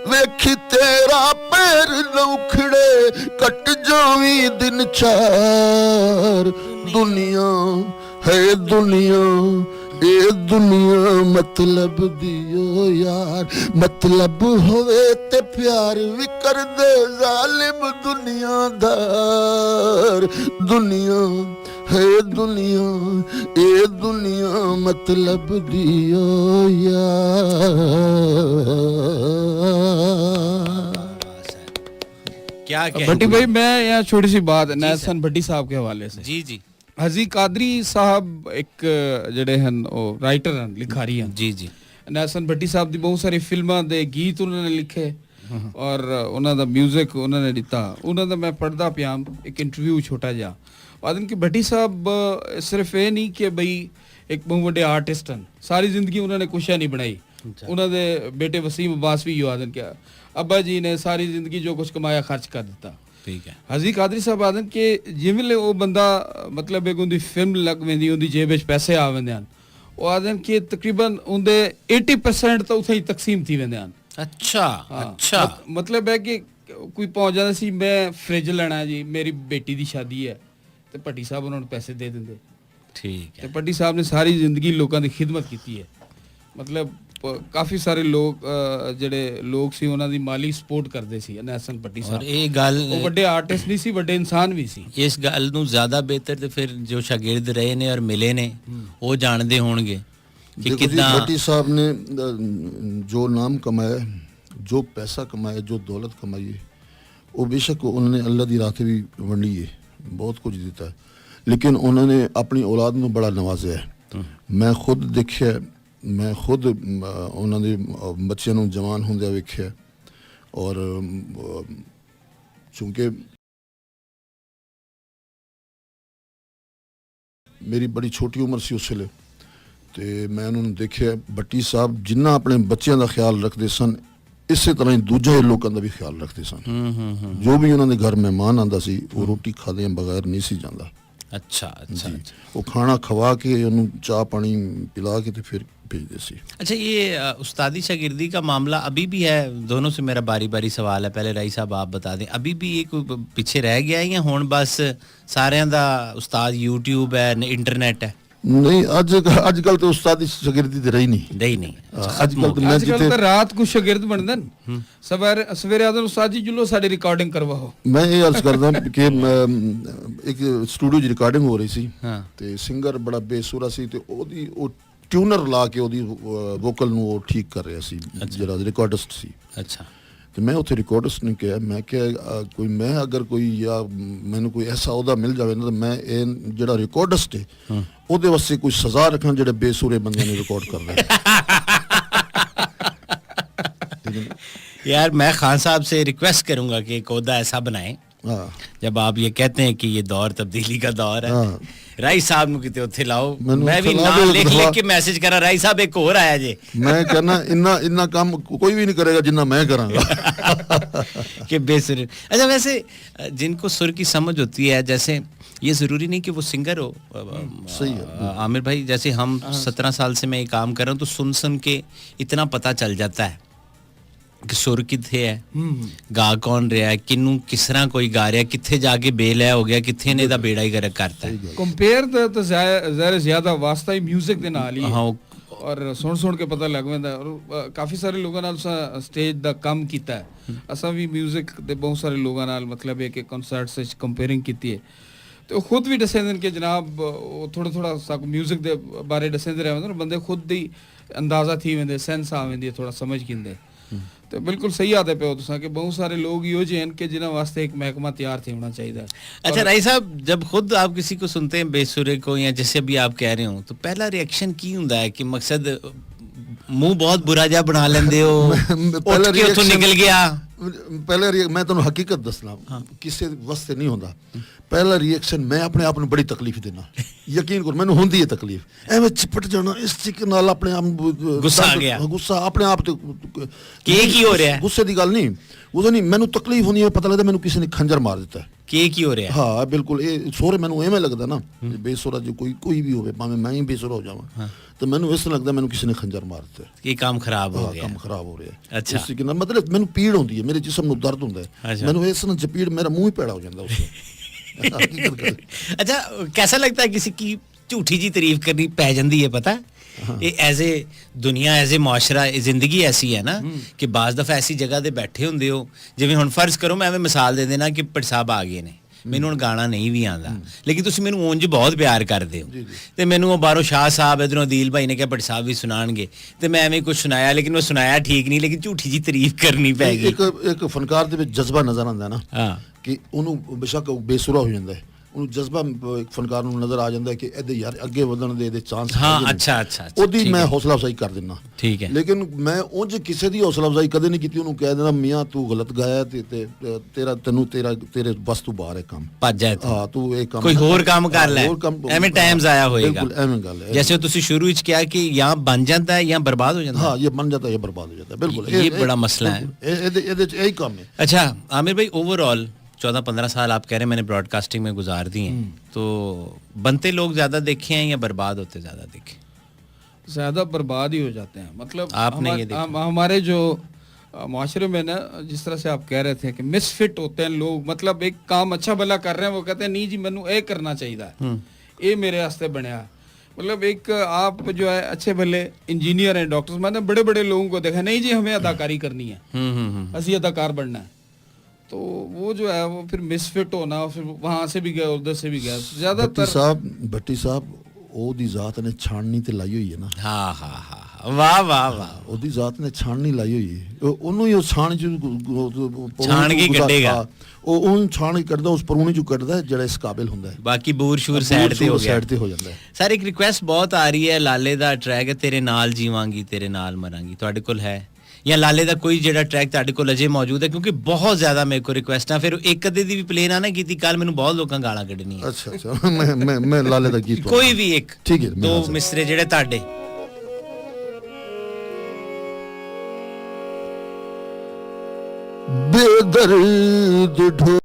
वेखी तेरा पैर न उखड़े। कट जावी दिन चार, दुनिया है दुनिया, ए दुनिया मतलब दियो यार। मतलब होवे ते प्यार भी कर दे जालिम दुनियादार। दुनिया है दुनिया, ए दुनिया मतलब दियो यार। क्या भट्टी भाई मैं यहाँ छोटी सी बात अहसन भट्टी साहब के हवाले से। जी जी। हजी कादरी साहब एक ਜਿਹੜੇ ਹਨ ਉਹ ਰਾਈਟਰ ਹਨ, ਲਿਖਾਰੀ ਹਨ। ਜੀ ਜੀ। ਅਹसन ਭੱਟੀ ਸਾਹਿਬ ਦੀ ਬਹੁਤ ਸਾਰੀ ਫਿਲਮਾਂ ਦੇ ਗੀਤ ਉਹਨਾਂ ਨੇ ਲਿਖੇ ਔਰ ਉਹਨਾਂ ਦਾ 뮤직 ਉਹਨਾਂ ਨੇ ਦਿੱਤਾ। ਉਹਨਾਂ ਦਾ ਮੈਂ ਪੜ੍ਹਦਾ ਪਿਆ ਇੱਕ ਇੰਟਰਵਿਊ ਛੋਟਾ ਜਿਹਾ। ਆਦਮ ਕਿ ਭੱਟੀ ਸਾਹਿਬ ਸਿਰਫ ਇਹ ਨਹੀਂ ਕਿ ਬਈ ਇੱਕ ਬਹੁਤ ਵੱਡੇ ਆਰਟਿਸਟ ਹਨ, ਸਾਰੀ ਜ਼ਿੰਦਗੀ ਉਹਨਾਂ ਨੇ ਕੁਛ ਨਹੀਂ ਬਣਾਈ। ਉਹਨਾਂ ਦੇ ਬੇਟੇ ਵਸੀਮ ਅब्बास ਵੀ ਆਦਨ ਕਿ ਅੱਬਾ ਜੀ ਨੇ ਸਾਰੀ ਜ਼ਿੰਦਗੀ ਜੋ ਕੁਛ ਕਮਾਇਆ ਖਰਚ ਕਰ ਦਿੱਤਾ। ठीक है। हजी कादरी साहब आदन कि जिवें वो बंदा मतलब एक उनकी फिल्म लग वेंदी, उनकी जेब विच पैसे आ वेंदे हन, ਉਹ ਆਦਨ ਕਿ ਤਕਰੀਬਨ ਉਹਦੇ 80% ਤਾਂ ਉੱਥੇ ਹੀ ਤਕਸੀਮ ਥੀ ਵੰਦੇ ਹਨ। अच्छा अच्छा मतलब है कि कोई पहुंच जाता सी मैं फ्रिज लेना है जी, मेरी बेटी दी शादी है, ਤੇ ਭੱਟੀ ਸਾਹਿਬ ਉਹਨਾਂ ਨੂੰ ਪੈਸੇ ਦੇ ਦਿੰਦੇ। ठीक ਤੇ है। ਭੱਟੀ ਸਾਹਿਬ ਨੇ ਸਾਰੀ ਜ਼ਿੰਦਗੀ ਲੋਕਾਂ ਦੀ ਖਿਦਮਤ ਕੀਤੀ ਹੈ। ਮਤਲਬ ਕਾਫੀ ਸਾਰੇ ਲੋਕ ਜਿਹੜੇ ਲੋਕ ਸੀ ਉਹਨਾਂ ਦੀ ਮਾਲੀ ਸਪੋਰਟ ਕਰਦੇ ਸੀ ਅਨੈਸਨ ਭੱਟੀ ਸਾਹਿਬ। और ये गल ਉਹ ਵੱਡੇ ਆਰਟਿਸਟ ਨਹੀਂ ਸੀ, ਵੱਡੇ ਇਨਸਾਨ ਵੀ ਸੀ। ਇਸ ਗੱਲ ਨੂੰ ਜ਼ਿਆਦਾ ਬਿਹਤਰ ਤੇ ਫਿਰ ਜੋ ਸ਼ਾਗਿਰਦ ਰਹੇ ਨੇ ਔਰ ਮਿਲੇ ਨੇ ਉਹ ਜਾਣਦੇ ਹੋਣਗੇ कि देखो जी, कितना भट्टी साहब ने जो नाम कमाया, जो पैसा कमाया, जो दौलत कमाई है, वो बेशक उन्होंने अल्लाह दी राह भी वंडी है, बहुत कुछ दिता है, लेकिन उन्होंने अपनी औलाद में बड़ा नवाजा है। मैं खुद देखिया, मैं खुद उन्होंने बच्चों को जवान होंदे वेख्या, और चूंकि मेरी बड़ी छोटी उम्र सी उस वेले, ਤੇ ਮੈਂ ਉਹਨਾਂ ਨੂੰ ਦੇਖਿਆ ਭੱਟੀ ਸਾਹਿਬ ਜਿੰਨਾ ਆਪਣੇ ਬੱਚਿਆਂ ਦਾ ਖਿਆਲ ਰੱਖਦੇ ਸਨ, ਇਸੇ ਤਰ੍ਹਾਂ ਹੀ ਦੂਜੇ ਲੋਕਾਂ ਦਾ ਵੀ ਖਿਆਲ ਰੱਖਦੇ ਸਨ। ਜੋ ਵੀ ਉਹਨਾਂ ਦੇ ਘਰ ਮਹਿਮਾਨ ਆਂਦਾ ਸੀ ਉਹ ਰੋਟੀ ਖਾਦਿਆਂ ਬਗੈਰ ਨਹੀਂ ਸੀ ਜਾਂਦਾ। अच्छा अच्छा अच्छा। ਉਹ ਖਾਣਾ ਖਵਾ ਕੇ ਉਹਨੂੰ ਚਾਹ ਪਾਣੀ ਪਿਲਾ ਕੇ ਤੇ ਫਿਰ भेजते सी। अच्छा, ये उस्तादी शागिर्दी का मामला अभी भी है? दोनों से मेरा बारी बारी सवाल है, पहले राई साहब आप बता दें, अभी भी ये कोई पीछे रह गया है या हुण बस सारिਆਂ ਦਾ उस्ताद यूट्यूब है, इंटरनेट है? नहीं, अजकल तो उस्तादी शागिर्दी ते रही नहीं। अजकल तो मैं अजकल तो रात को शागिर्द बनदे न, सवेरे आदन उस्ताद जी जुलो साडी रिकॉर्डिंग करवाओ। मैं ये अर्ज करदा कि एक स्टूडियो च रिकॉर्डिंग हो रही सी ते सिंगर बड़ा बेसुरा सी ते ओदी ओ ट्यूनर ला के ओदी वोकल नु ओ ठीक कर रहा सी, जरा रिकॉर्डिस्ट सी। अच्छा। तो मैं उत्थे रिकॉर्डिस्ट ने कहा, मैं क्या कोई मैं अगर कोई या मैंने कोई ऐसा ओहदा मिल जाए ना तो मैं ये जेड़ा रिकॉर्डिस्ट है ओदे वास्ते कोई सजा रखना जेड़े बेसुरे बंदे ने रिकॉर्ड कर रहे। यार मैं खान साहब से रिक्वेस्ट करूंगा कि एक ओहदा ऐसा बनाएं जब आप ये कहते हैं कि ये दौर तब्दीली का दौर है। राई साहब नु किते उत्थे लाओ, मैं भी नाम लिख के मैसेज करा, राई साहब एक और आया जे। मैं कहना इन्ना काम कोई भी नहीं करेगा जिन्ना मैं करांगा। कि बेसुर। अच्छा, वैसे जिनको सुर की समझ होती है, जैसे ये जरूरी नहीं कि वो सिंगर हो। सही है आमिर भाई, जैसे हम 17 साल से मैं ये काम कर रहा हूँ तो सुन के इतना पता चल जाता है कि सुर किथे है, गा कौन रहा है, किन्नू किस तरह कोई गा रहा है, किथे जाके बेलय हो गया, किथे ने दा बेड़ा ही गर्क करता है। कंपेयर तो ज़ाहिर ज्यादा वास्ता ही म्यूजिक दे नाल ही हाँ, और सुन के पता लग पैंदा। और काफी सारे लोगों नाल स्टेज दा काम कीता है, असा भी म्यूजिक दे बहुत सारे लोगों नाल मतलब है कि कॉन्सर्ट से कंपेयरिंग कीती है। तो खुद भी दसेंदे कि जनाब थोड़ा सा म्यूजिक दे बारे दसेंदे रहे बंदे खुद ही अंदाजा थी वेंदे, सेंस आ वेंदी, थोड़ा समझ किंदे। तो बिल्कुल सही आते पे हो तुसा कि बहुत सारे लोग यो जे के जिन्हां वास्ते एक महकमा तैयार थे होना चाहिए। अच्छा राई साहब, जब खुद आप किसी को सुनते हैं बेसुरे को या जैसे अभी आप कह रहे हो, तो पहला रिएक्शन की हुंदा है कि मकसद मुंह बहुत बुरा जा बना लेंदे हो, उठ के उथों निकल गया? पहले मैं तुहानू हकीकत दसना, किसी वास्ते नहीं होंदा। पहला रिएक्शन मैं अपने आप में बड़ी तकलीफ देना, यकीन करो मैंने होंदी है तकलीफ, एवं चिपट जाना इस चीज नाल अपने आप गुस्सा आ गया, गुस्सा अपने आप तो की हो रहा है, गुस्से दी गल नहीं, वो नहीं मैंने तकलीफ होंदी है, पता लगदा मैंने किसी ने खंजर मार दिता है की हो रहा है। हाँ बिल्कुल, ये सोरे मैंने एवें लगदा ना, बेसुरा जो कोई भी होवे, भाਵੇਂ मैं ही बेसुरा हो जावां तो मैंने इस लगदा मैंने किसी ने खंजर मार दिता है, ये काम खराब हो गया, काम खराब हो रहा है। अच्छा, इस के मतलब मैंने पीड़ होंदी है, मेरे जिस्म ਨੂੰ दर्द ਹੁੰਦਾ है, मैंने इस ਨਾਲ ਚਪੀੜ मेरा मुंह ही पैड़ा हो जाता है उससे। अच्छा, कैसा लगता है किसी की झूठी जी तारीफ करनी पै जाती है? पता है ये एज ए दुनिया, एज ए मुआशरा, जिंदगी ऐसी है ना कि बाज़ दफ़ा ऐसी जगह ते बैठे होंदे हो, जिवें हुण फर्ज करो मैं मिसाल दे देना कि भट्ट साहब आ गए ने, मैनू हुण गाना नहीं भी आंदा लेकिन तुसीं मैनू उंज बहुत प्यार करदे हो, ते मैनू बाहरों शाह साहब इधरों अदील भाई ने कहा भट्ट साहब भी सुनाणगे, ते मैं एवें कुछ सुनाया, लेकिन वो सुनाया ठीक नहीं, लेकिन झूठी जी तारीफ करनी पै गई। एक फनकार दे विच जज्बा नज़र आंदा ना कि ਉਹਨੂੰ बेशक बेसुरा हो ਜਾਂਦਾ ਹੈ, ਉਹਨੂੰ जज्बा ਇੱਕ ਫਨਕਾਰ ਨੂੰ ਨਜ਼ਰ ਆ ਜਾਂਦਾ ਹੈ ਕਿ ਇਹਦੇ ਯਾਰ ਅੱਗੇ ਵਧਣ ਦੇ ਇਹਦੇ ਚਾਂਸ। ਹਾਂ, ਅੱਛਾ ਅੱਛਾ, ਉਹਦੀ ਮੈਂ ਹੌਸਲਾ ਅਫਜ਼ਾਈ ਕਰ ਦਿੰਦਾ, ਠੀਕ ਹੈ, ਲੇਕਿਨ ਮੈਂ ਉਂਝ ਕਿਸੇ ਦੀ ਹੌਸਲਾ ਅਫਜ਼ਾਈ ਕਦੇ ਨਹੀਂ ਕੀਤੀ। ਉਹਨੂੰ ਕਹਿ ਦਿੰਦਾ ਮੀਆਂ ਤੂੰ ਗਲਤ ਗਾਇਆ ਤੇ ਤੇਰੇ ਬਸ ਤੂੰ ਬਾਹਰ ਹੈ ਕੰਮ, ਭੱਜ ਜਾ ਹਾਂ ਤੂੰ ਇਹ ਕੰਮ ਕੋਈ ਹੋਰ ਕੰਮ ਕਰ ਲੈ, ਐਵੇਂ ਟਾਈਮ ਜ਼ਾਇਆ ਹੋਏਗਾ। ਬਿਲਕੁਲ ਐਵੇਂ ਗੱਲ ਹੈ, जैसे ਤੁਸੀਂ शुरू ਵਿੱਚ ਕਿਹਾ कि यहाँ बन जाता है या बर्बाद हो जाता है। हाँ, ये बन जाता है, ये बर्बाद हो जाता है, बिल्कुल ये बड़ा मसला है, ਇਹਦੇ ਚ ਇਹੀ ਕੰਮ है। अच्छा आमिर भाई, ओवरऑल 14-15 साल आप कह रहे हैं मैंने ब्रॉडकास्टिंग में गुजार दी हैं, तो बनते लोग ज़्यादा देखे हैं या बर्बाद होते ज़्यादा देखे? ज्यादा बर्बाद ही हो जाते हैं। मतलब आपने ये देखा? हमारे जो माशरे में ना, जिस तरह से आप कह रहे थे कि मिसफिट होते हैं लोग, मतलब एक काम अच्छा भला कर रहे हैं, वो कहते हैं नहीं जी मैनू ये करना चाहिए, ये मेरे वास्ते बनया। मतलब एक आप जो है अच्छे भले इंजीनियर हैं, डॉक्टर्स, मैंने बड़े बड़े लोगों को देखा, नहीं जी हमें अदाकारी करनी है, असली अदाकार बनना है, तो वो जो है वो फिर मिसफिट होना, फिर वहां से भी गया उधर से भी गया। ज्यादातर भट्टी साहब ਉਹਦੀ ਜ਼ਾਤ ਨੇ ਛਾਣਨੀ ਤੇ ਲਾਈ ਹੋਈ ਹੈ ਨਾ। ਹਾਂ ਹਾਂ ਹਾਂ, ਵਾਹ ਵਾਹ ਵਾਹ, ਉਹਦੀ ਜ਼ਾਤ ਨੇ ਛਾਣਨੀ ਲਾਈ ਹੋਈ ਹੈ, ਉਹਨੂੰ ਹੀ ਉਹ ਛਾਣ ਚ ਛਾਣ ਕੇ ਕੱਢੇਗਾ, ਉਹ ਉਹਨੂੰ ਛਾਣ ਕੇ ਕੱਢਦਾ, ਉਸ ਪਰੂਣੀ ਚੋਂ ਕੱਢਦਾ ਜਿਹੜਾ ਇਸ ਕਾਬਿਲ ਹੁੰਦਾ ਹੈ, ਬਾਕੀ ਬੂਰ ਸ਼ੂਰ ਸਾਈਡ ਤੇ ਹੋ ਗਿਆ, ਸਾਈਡ ਤੇ ਹੋ ਜਾਂਦਾ ਹੈ। ਸਰ ਇੱਕ ਰਿਕੁਐਸਟ ਬਹੁਤ ਆ ਰਹੀ ਹੈ, ਲਾਲੇ ਦਾ ਟਰੈਕ ਹੈ ਤੇਰੇ ਨਾਲ ਜੀਵਾਂਗੀ ਤੇਰੇ ਨਾਲ ਮਰਾਂਗੀ, ਤੁਹਾਡੇ ਕੋਲ ਹੈ ਜਾਂ ਲਾਲੇ ਦਾ ਕੋਈ ਜਿਹੜਾ ਟਰੈਕ ਤੁਹਾਡੇ ਕੋਲ ਅਜੇ ਮੌਜੂਦ ਹੈ? ਕਿਉਂਕਿ ਬਹੁਤ ਜ਼ਿਆਦਾ ਮੇਰੇ ਕੋਲ ਰਿਕੁਐਸਟਾਂ, ਫਿਰ ਇੱਕ ਅੱਧੇ ਦੀ ਵੀ ਪਲੇ ਨਾ ਕੀਤੀ, ਕੱਲ ਮੈਨੂੰ ਬਹੁਤ ਲੋਕਾਂ ਗਾਲਾਂ ਕੱਢਣੀਆਂ। ਅੱਛਾ ਮੈਂ ਲਾਲੇ ਦਾ ਗੀਤ ਕੋਈ ਵੀ ਇੱਕ ਠੀਕ ਹੈ, ਦੋ ਮਿਸਰੇ ਜਿਹੜੇ ਤੁਹਾਡੇ। ਬੇਦਰਦ ਢੋ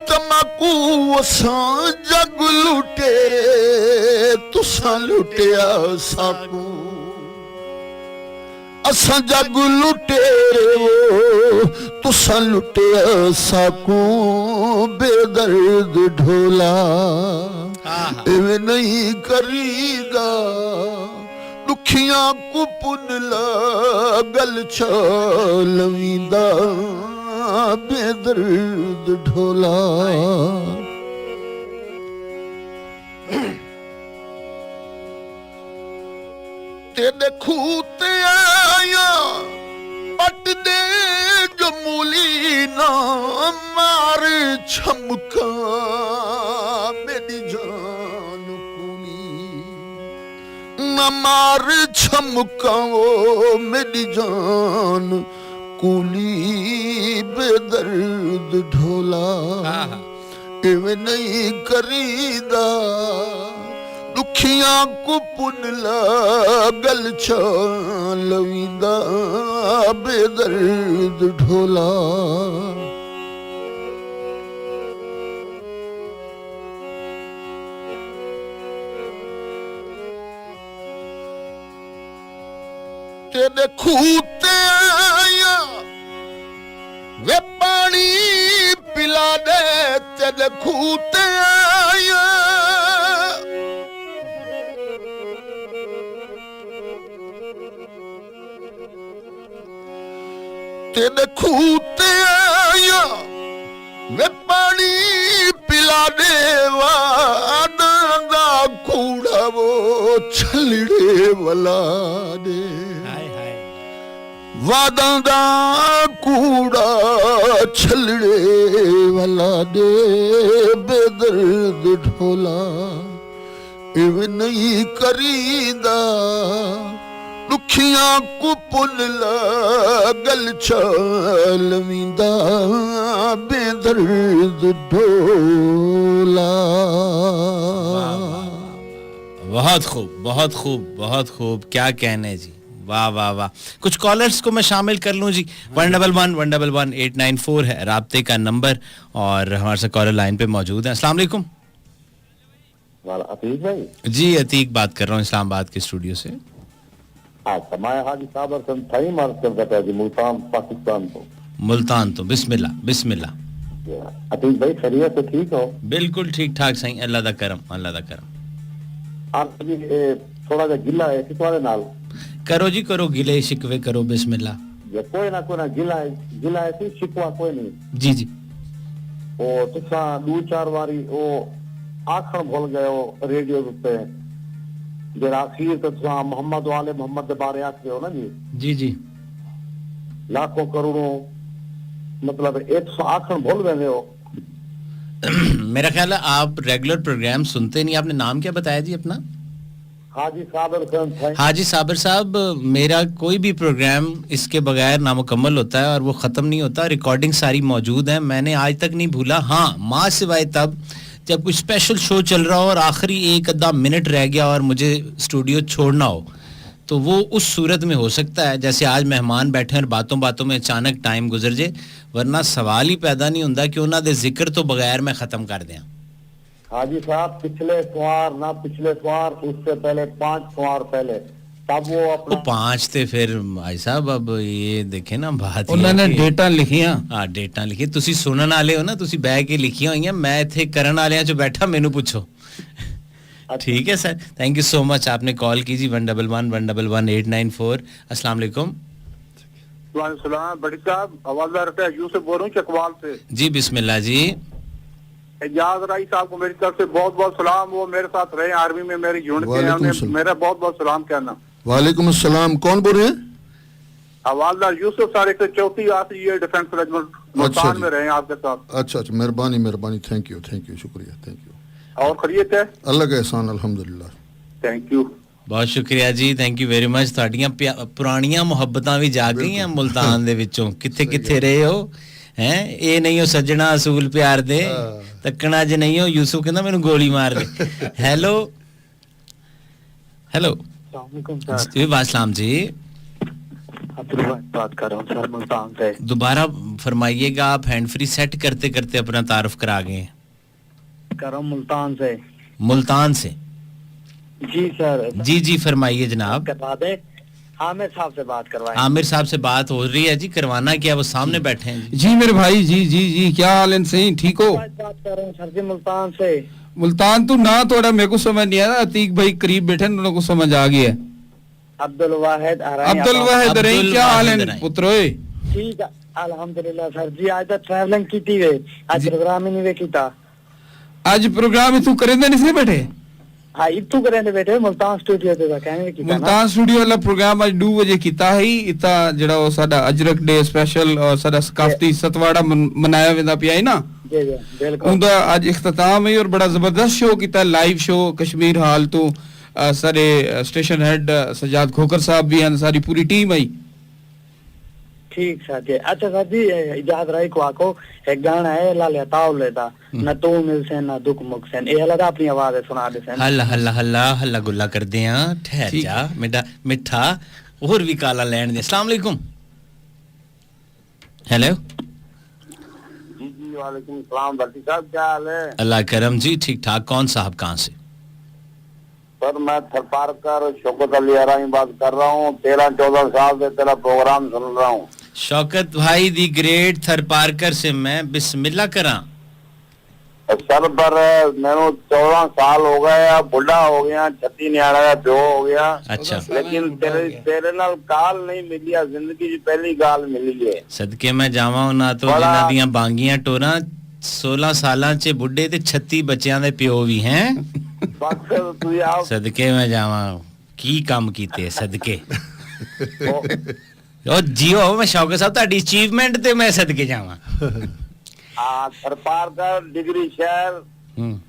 तमाकू असां जग लुटे तुसां लुटिया साकू, असां जग लुटे तुसां लुटिया साकू, बेदर्द ढोला इवें नहीं करीदा, दुखियां को पुन गल लवींदा, बेदर्द ढोला। तेरे खूते आया पट दे जमूली ना मार छमका, मेरी जान कुनी न मार छमका, मेरी जान कुली, बेदर्द ढोला इवें नहीं करीदा, दुखियां को पुन गल लवींदा, बेदर्द ढोला। तेरे खूते आया वे पानी पिला दे, तेरे खूते आया तेरे खूते आया वे पानी पिला दे, वादा कूड़ा वो छलड़े वाला दे, वादा दा कूड़ा छलड़े वाला दे, बेदर्द ढोला इवें नहीं करीदा, दुखियां को पुन गल लवींदा, बेदर्द ढोला। बहुत खूब बहुत खूब बहुत खूब, क्या कहने जी, वाह वाह वाह। कुछ कॉलर्स को मैं शामिल कर लूं जी। 111-111-894 है राब्ते का नंबर और हमारे साथ कॉलर लाइन पे मौजूद है। अस्सलाम वालेकुम। अतीक भाई जी, अतीक बात कर रहा हूँ इस्लामाबाद के स्टूडियो से। अच्छा, मैं हाजी साबर से थाई मार करता जी, मुल्तान पाकिस्तान तो। मुल्तान तो, बिस्मिल्लाह बिस्मिल्लाह। अतीक भाई खैरियत तो ठीक हो? बिल्कुल ठीक ठाक सही, अल्लाह दा करम अल्लाह दा करम। आप जी थोड़ा सा गिला है किस नाल करो जी, करो गिले शिकवे करो, बिस्मिल्लाह। ये कोई ना गिला है सी शिकवा कोई नहीं जी जी। ओ तुसा दो चार बारी ओ आखण भूल गए हो रेडियो पे, जरा आखिर तो तुसा मोहम्मद वाले मोहम्मद के बारे आखते हो ना जी। जी जी। लाखों करोड़ों मतलब एक आखण भूल गए हो। मेरा ख्याल है आप रेगुलर प्रोग्राम सुनते नहीं। आपने नाम क्या बताया जी अपना? हाजी साबर। हाजी साबर साहब, मेरा कोई भी प्रोग्राम इसके बगैर नामुकम्मल होता है और वो ख़त्म नहीं होता। रिकॉर्डिंग सारी मौजूद है, मैंने आज तक नहीं भूला। हाँ, माँ सिवाय तब जब कोई स्पेशल शो चल रहा हो और आखिरी एक आधा मिनट रह गया और मुझे स्टूडियो छोड़ना हो, तो वो उस सूरत में हो सकता है जैसे आज मेहमान बैठे और बातों बातों में अचानक टाइम गुजर जाए, वरना सवाल ही पैदा नहीं होता कि उन्होंने जिक्र तो बगैर मैं खत्म कर दिया। हाजी साहब पिछले सवार ना पिछले सवार उससे पहले 5 सवार पहले तब वो अपना 5 थे फिर भाई साहब अब ये देखे ना बात उन्होंने डेटा लिखियां। हाँ डेटा लिखी, तुसी सुनन वाले हो ना, तुसी बह के लिखियां हुई, मैं इत्थे करन वालियां च बैठा, मेनू पूछो। ठीक है sir, thank you so much, आपने कॉल की जी 111111894। अस्सलाम वालेकुम। बड़ी साहब हवालदार यूसुफ बोल रहा हूँ चकवाल से। जी बिस्मिल्लाह जी। एजाज राई साहब को मेरी तरफ से बहुत बहुत सलाम, वो मेरे साथ रहे आर्मी में, मेरी यूनिट के हैं, मेरा बहुत बहुत सलाम कहना। वालेकुम अस्सलाम, कौन बोल रहे हैं? हवालदार यूसुफ सर, 134 ये डिफेंस रेजिमेंट मुल्तान में रहे आपके साथ। अच्छा, मेहरबानी मेहरबानी, थैंक यू शुक्रिया, थैंक यू। और खैरियत है? अल्लाह का एहसान, अल्हम्दुलिल्लाह। थैंक यू, बहुत शुक्रिया जी, थैंक यू वेरी मच। ਤੁਹਾਡੀਆਂ ਪੁਰਾਣੀਆਂ ਮੁਹੱਬਤਾਂ ਵੀ ਜਾਗ ਗਈਆਂ ਮੁਲਤਾਨ ਦੇ ਵਿੱਚੋਂ, ਕਿੱਥੇ ਰਹੇ ਹੋ हैं? ਇਹ ਨਹੀਂ ਹੋ ਸੱਜਣਾ ਅਸੂਲ ਪਿਆਰ ਦੇ, ਤੱਕਣਾ ਜੇ ਨਹੀਂ ਹੋ यूसुफ ਕਹਿੰਦਾ ਮੈਨੂੰ ਗੋਲੀ ਮਾਰ ਦੇ। हेलो जी, वालेकुम जी, बात कर रहा हूँ सर मुल्तान से। दोबारा फरमाइएगा, आप हैंड फ्री सेट करते करते अपना तारुफ करा गए। कर रहा हूँ मुल्तान से। मुल्तान से जी सर। जी फरमाइए जनाब। करवा दे, आमिर साहब से बात करवाएं। आमिर साहब से बात हो रही है जी, करवाना क्या, वो सामने बैठे हैं जी मेरे भाई। जी क्या हाल है? सही ठीक हो? बात कर रहा हूँ सर जी मुल्तान से। मुल्तान तो ना थोड़ा मेरे को समझ नहीं आ रहा, अतीक भाई करीब बैठे, उन लोगों को समझ आ गया है। अब्दुल वाहिद रही, क्या हाल है पुत्रो? ठीक है अल्हम्दुलिल्लाह सर जी। आज तो ट्रैवलिंग की थी वे, आज प्रोग्राम ही नहीं वे कीता। आज प्रोग्राम तू करेंदा नहीं बैठे? हाँ इतू करेंदे बैठे मुल्तान स्टूडियो ते कहने कीता। मुल्तान स्टूडियो वाला प्रोग्राम आज 2 बजे कीता है। इता जेड़ा वो साडा अजरक डे स्पेशल और साडा सकाफती सतवाड़ा मनाया वेंदा पिया है ना, जी बिल्कुल। उनका आज इख्तिताम है और बड़ा जबरदस्त शो कीता, लाइव शो कश्मीर हाल तो सारे स्टेशन हेड सजाद खोकर साहब भी हैं, सारी पूरी टीम आई। ठीक सर जी। अच्छा सर जी, इजाद राई को आको एक गाना है लाले तावले दा, न तू मिलसे न दुख मुख से, ये लगा अपनी आवाज सुना दे सन। हल्ला हल्ला हल्ला हल्ला गुल्ला कर दे, ठहर जा मेरा मिठा, और भी काला लैंड दे। अस्सलाम वालेकुम। हेलो जी वालेकुम सलाम भट्टी साहब, क्या हाल है? अल्लाह करम जी, ठीक ठाक। कौन साहब कहाँ से? सर मैं थरपारकर शौकत अली आराई बात कर रहा हूँ, 13-14 साल से तेरा प्रोग्राम सुन रहा हूँ। शौकत भाई दी ग्रेट थरपारकर से मैं बिस्मिल्लाह करा। सर पर मैंने 14 साल हो गए, बुढ़ा हो गया, 36 न्याड़ा का प्यो हो गया। अच्छा, लेकिन तेरे नाल काल नहीं मिली है, जिंदगी की पहली गाल मिली है। सदके मैं जावा ना तो जिन्हां दियां बांगियां टोरा 16 सालां च बुढ़े ते 36 बच्चों दे प्यो भी हैं। सदके मैं जावा, की काम कीते सदके। ओ जियो मैं शौकत साहब ताड़ी अचीवमेंट ते मैं सदके जावा। थरपारकर डिग्री शहर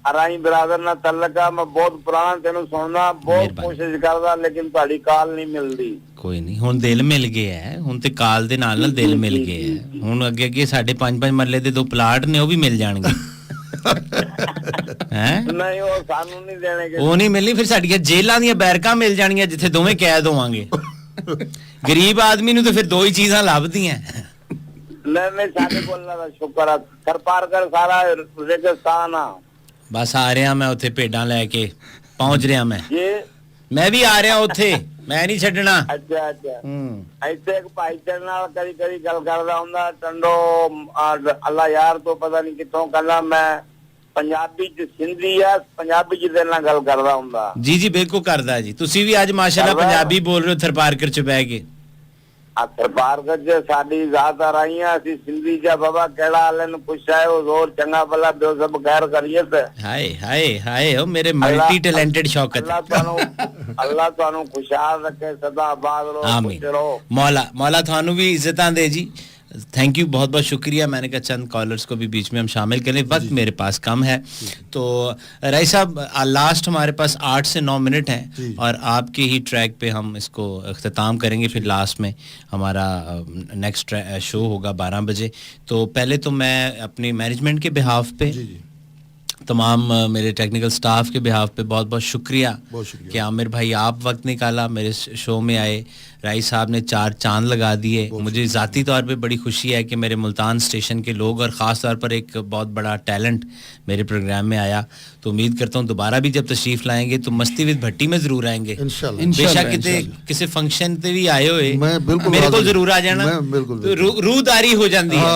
अराई बिरादर ना तल्लका, मैं बहुत पुराना तेन सुनना, बहुत कोशिश करदा, लेकिन ताड़ी काल नहीं मिलदी। कोई नहीं, हुन दिल मिल गया है, हुन ते काल दे नाल दिल मिल गया है। हुन अगे साडे 5-5 मरले दे 2 प्लाट ने, वो भी मिल जाणगे। नहीं वो सानू नहीं देने के, वो नहीं मिलनी, फिर साडियां जेलां दियां बैरकां मिल जाणगियां जिथे दोवें कैद होवांगे। गरीब आदमी नूं तो फिर 2 ही चीजां लभदियां। नहीं साडे कोल ना शुक्र है, थरपारकर सारा रेगिस्तान आ। बस आ रहा मैं उत्थे भेडां लैके पहुंच रहा मैं भी आ रहा उत्थे, मैं नहीं छड्डना। अच्छा ऐसे एक भाई तेरे नाल करी गल करदा हुंदा, टंडो अल्लाह यार तो पता नहीं किथों कहना, मैं पंजाबी च सिंधी है, पंजाबी च तेरे नाल गल करदा हुंदा। जी बिल्कुल करदा जी, तुसी भी आज माशाल्लाह पंजाबी बोल रहे हो थरपारकर च बैठ के। थरपारकर च साडी जात आ रही है, असी सिंधी च बाबा केड़ा हाल ने पुछाए, वो जोर चंगा भला बियो सब खैर करियत। हाय हाय हाय ओ मेरे मल्टी टैलेंटेड शौकत। अल्लाह थानू खुशहाल रखे, सदा आबाद रहो, खुश रहो। मौला थानू भी इज्जतां दे जी। थैंक यू, बहुत बहुत शुक्रिया। मैंने कहा चंद कॉलर्स को भी बीच में हम शामिल करें, वक्त मेरे पास कम है। तो राय साहब लास्ट हमारे पास 8 से 9 मिनट हैं और आपके ही ट्रैक पे हम इसको अख्ताम करेंगे, फिर लास्ट में हमारा नेक्स्ट शो होगा 12 बजे। तो पहले तो मैं अपनी मैनेजमेंट के बिहाफ पे तमाम मेरे टेक्निकल स्टाफ के बिहाफ पे बहुत बहुत शुक्रिया कि आमिर भाई आप वक्त निकाला, मेरे शो में आए, राई साहब ने 4 चांद लगा दिए। मुझे ज़ाती तौर पे बड़ी खुशी है कि मेरे मुल्तान स्टेशन के लोग और ख़ास तौर पर एक बहुत बड़ा टैलेंट मेरे प्रोग्राम में आया। तो उम्मीद करता हूँ दोबारा भी जब तशरीफ लाएंगे तो मस्ती विद भट्टी में ज़रूर आएंगे बेशक। किसी फंक्शन पे भी आए हुए मेरे को जरूर आ जाना, रूहदारी हो जाती है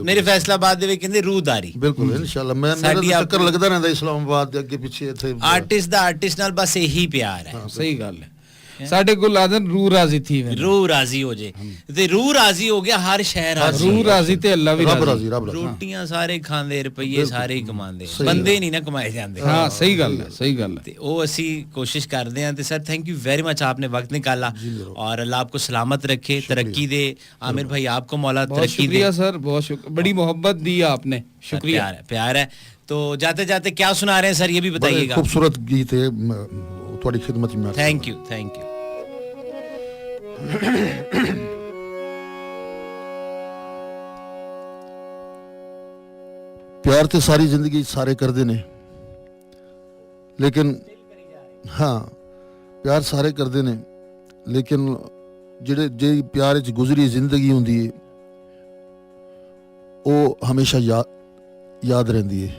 मेरे फैसलाबाद ਦੇ ਵਿੱਚ ਕਹਿੰਦੇ रूहदारी। ਬਿਲਕੁਲ ਇਨਸ਼ਾਅੱਲਾ ਮੈਂ ਮੇਰਾ ਚੱਕਰ ਲੱਗਦਾ ਰਹਿੰਦਾ ਇਸਲਾਮਾਬਾਦ ਦੇ ਅੱਗੇ ਪਿੱਛੇ ਇੱਥੇ। ਆਰਟਿਸਟ ਦਾ ਆਰਟਿਸਟ ਨਾਲ ਬਸ ਇਹੀ ਪਿਆਰ ਹੈ। ਸਹੀ ਗੱਲ ਹੈ। ਸਾਡੇ ਕੋਲ ਆਦਨ रूह राजी थी, रूह राजी हो जे ते रूह राजी हो गया हर शहर राजी, रूह राजी ते अल्लाह भी राजी। रोटियां सारे खांदे, रुपये सारे ही कमांदे, बंदे नहीं ना कमाए जांदे। हां सही गल है, सही गल है। ते ओ असी कोशिश करदे हां। ते sir thank you very much, आपने वक्त निकाला और अल्लाह आपको सलामत रखे, तरक्की दे। आमिर भाई आपको मौला तरक्की दे। शुक्रिया सर, बहुत शुक्रिया, बड़ी मोहब्बत दी आपने, शुक्रिया। प्यार है। तो जाते जाते क्या सुना रहे हैं सर, ये भी बताइएगा। खूबसूरत गीत है ਤੁਹਾਡੀ ਖਿਦਮਤ में। Thank you, thank you. प्यार तो सारी जिंदगी सारे करते ने, लेकिन हाँ प्यार सारे करते ने, लेकिन जेड़े जे प्यार च गुजरी जिंदगी होंदी है वो हमेशा याद रहती है।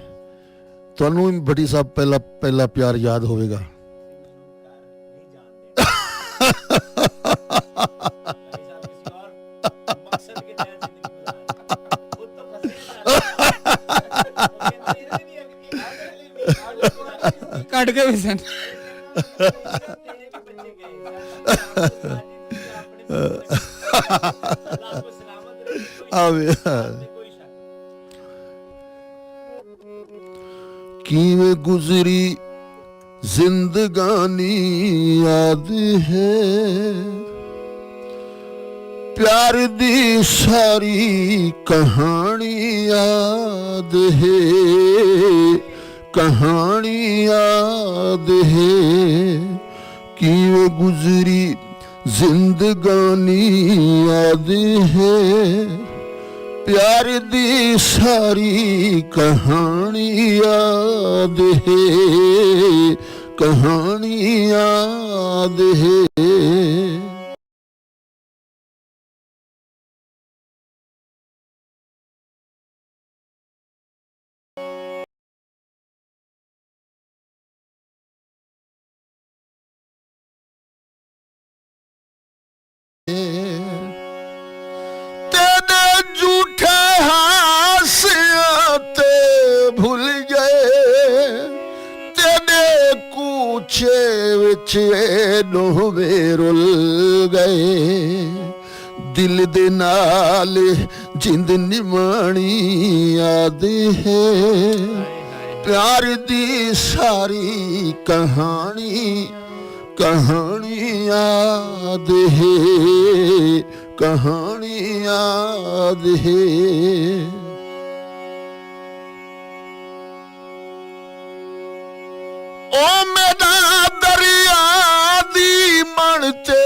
तुहानू भट्टी साहब पहला प्यार याद होवेगा। कट के भी किवें गुजरी जिंदगानी याद है, प्यार दी सारी कहानी याद है, कहानी याद है। किवें गुजरी जिंदगानी याद है, प्यार दी सारी कहानी याद है, कहानी याद है। तेरे झूठे हासियां ते भूल गए, तेरे कूचे विच नोवे रुल गए। दिल दे नाल जिंद निमाणी याद है, प्यार दी सारी कहानी कहानी याद है, कहानी याद है। ओ मेरा दरिया दी मन ते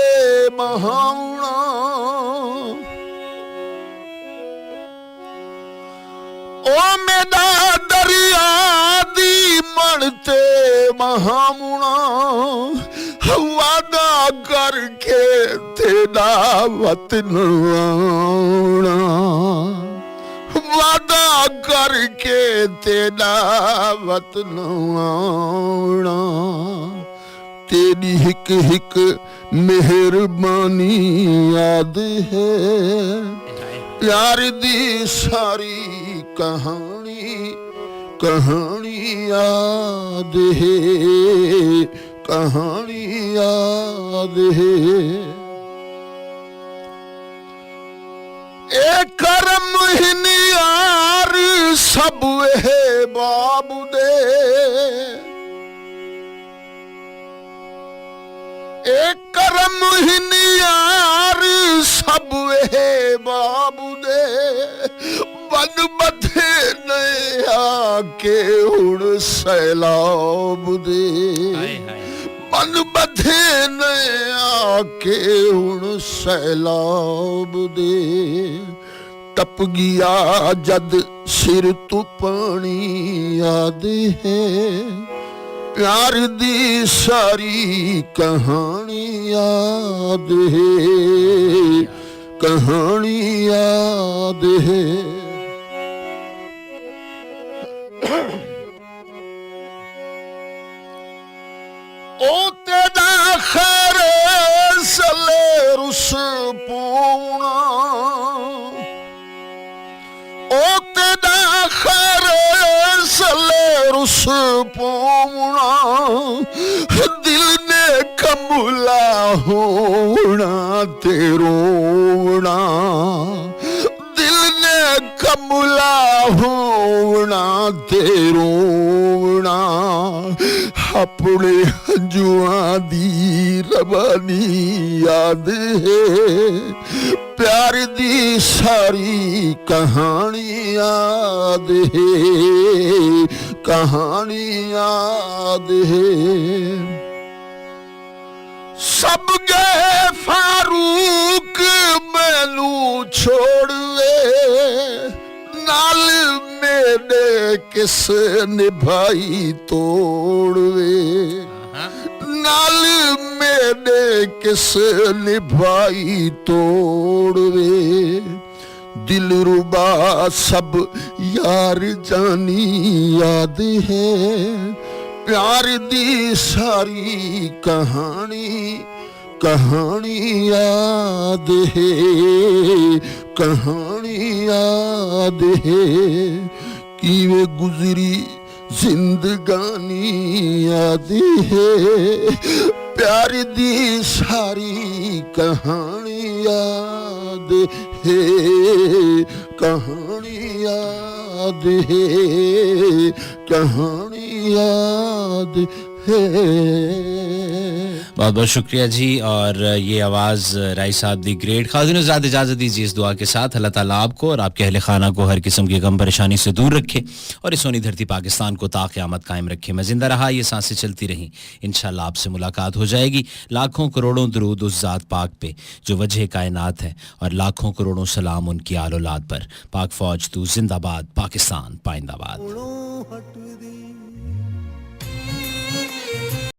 महावना, ओ मेरा दरिया दी मन ते महावना, वादा करके तेरा वतन आना, वादा करके तेरा वतन आना। तेरी हिक हिक मेहरबानी याद है, प्यार दी सारी कहानी कहानी याद है, कहानी याद है। ए करम हिनियार सब है बाबू दे, ए करम हिनियार सब है बाबू दे। बन बथे ने आके हुण सैलाब दे, बन बथे ने आके हुण सैलाब दे। टप गया जद सिर तो पानी याद है प्यार दी सारी कहानी याद है कहानी याद है ओ तेरा खैर सले रुस पूना ओ तेरा खैर सले रुस पूना दिल ने कमला होना ते रोना दिल ने कमला होना ते रोना अपने हंजुआं दी रवानी याद है प्यार दी सारी कहानी याद है कहानी याद है सब गए फारूक मैनू छोड़वे नाल मेरे किस निभाई तोड़वे नाल मेरे किस निभाई तोड़वे दिल रुबा सब यार जानी याद है प्यार दी सारी कहानी कहानी याद है कहानी याद है कि वे गुजरी जिंदगानी याद है प्यार दी सारी कहानी याद है कहानी याद है कहानी याद है बहुत बहुत शुक्रिया जी और ये आवाज़ राय साहब दी ग्रेट खादिन ज़्यादा इजाज़त दीजिए इस दुआ के साथ अल्लाह ताला आपको और आपके अहले खाना को हर किस्म की गम परेशानी से दूर रखे और इस सोनी धरती पाकिस्तान को ता क़यामत कायम रखे मैं जिंदा रहा ये सांसें चलती रहीं इंशाल्लाह आपसे मुलाकात हो जाएगी लाखों करोड़ों दरूद उस ज़ात पाक पे जो वजह कायनात है और लाखों करोड़ों सलाम उनकी आल औलाद पर पाक फ़ौज तू जिंदाबाद पाकिस्तान पाइंदाबाद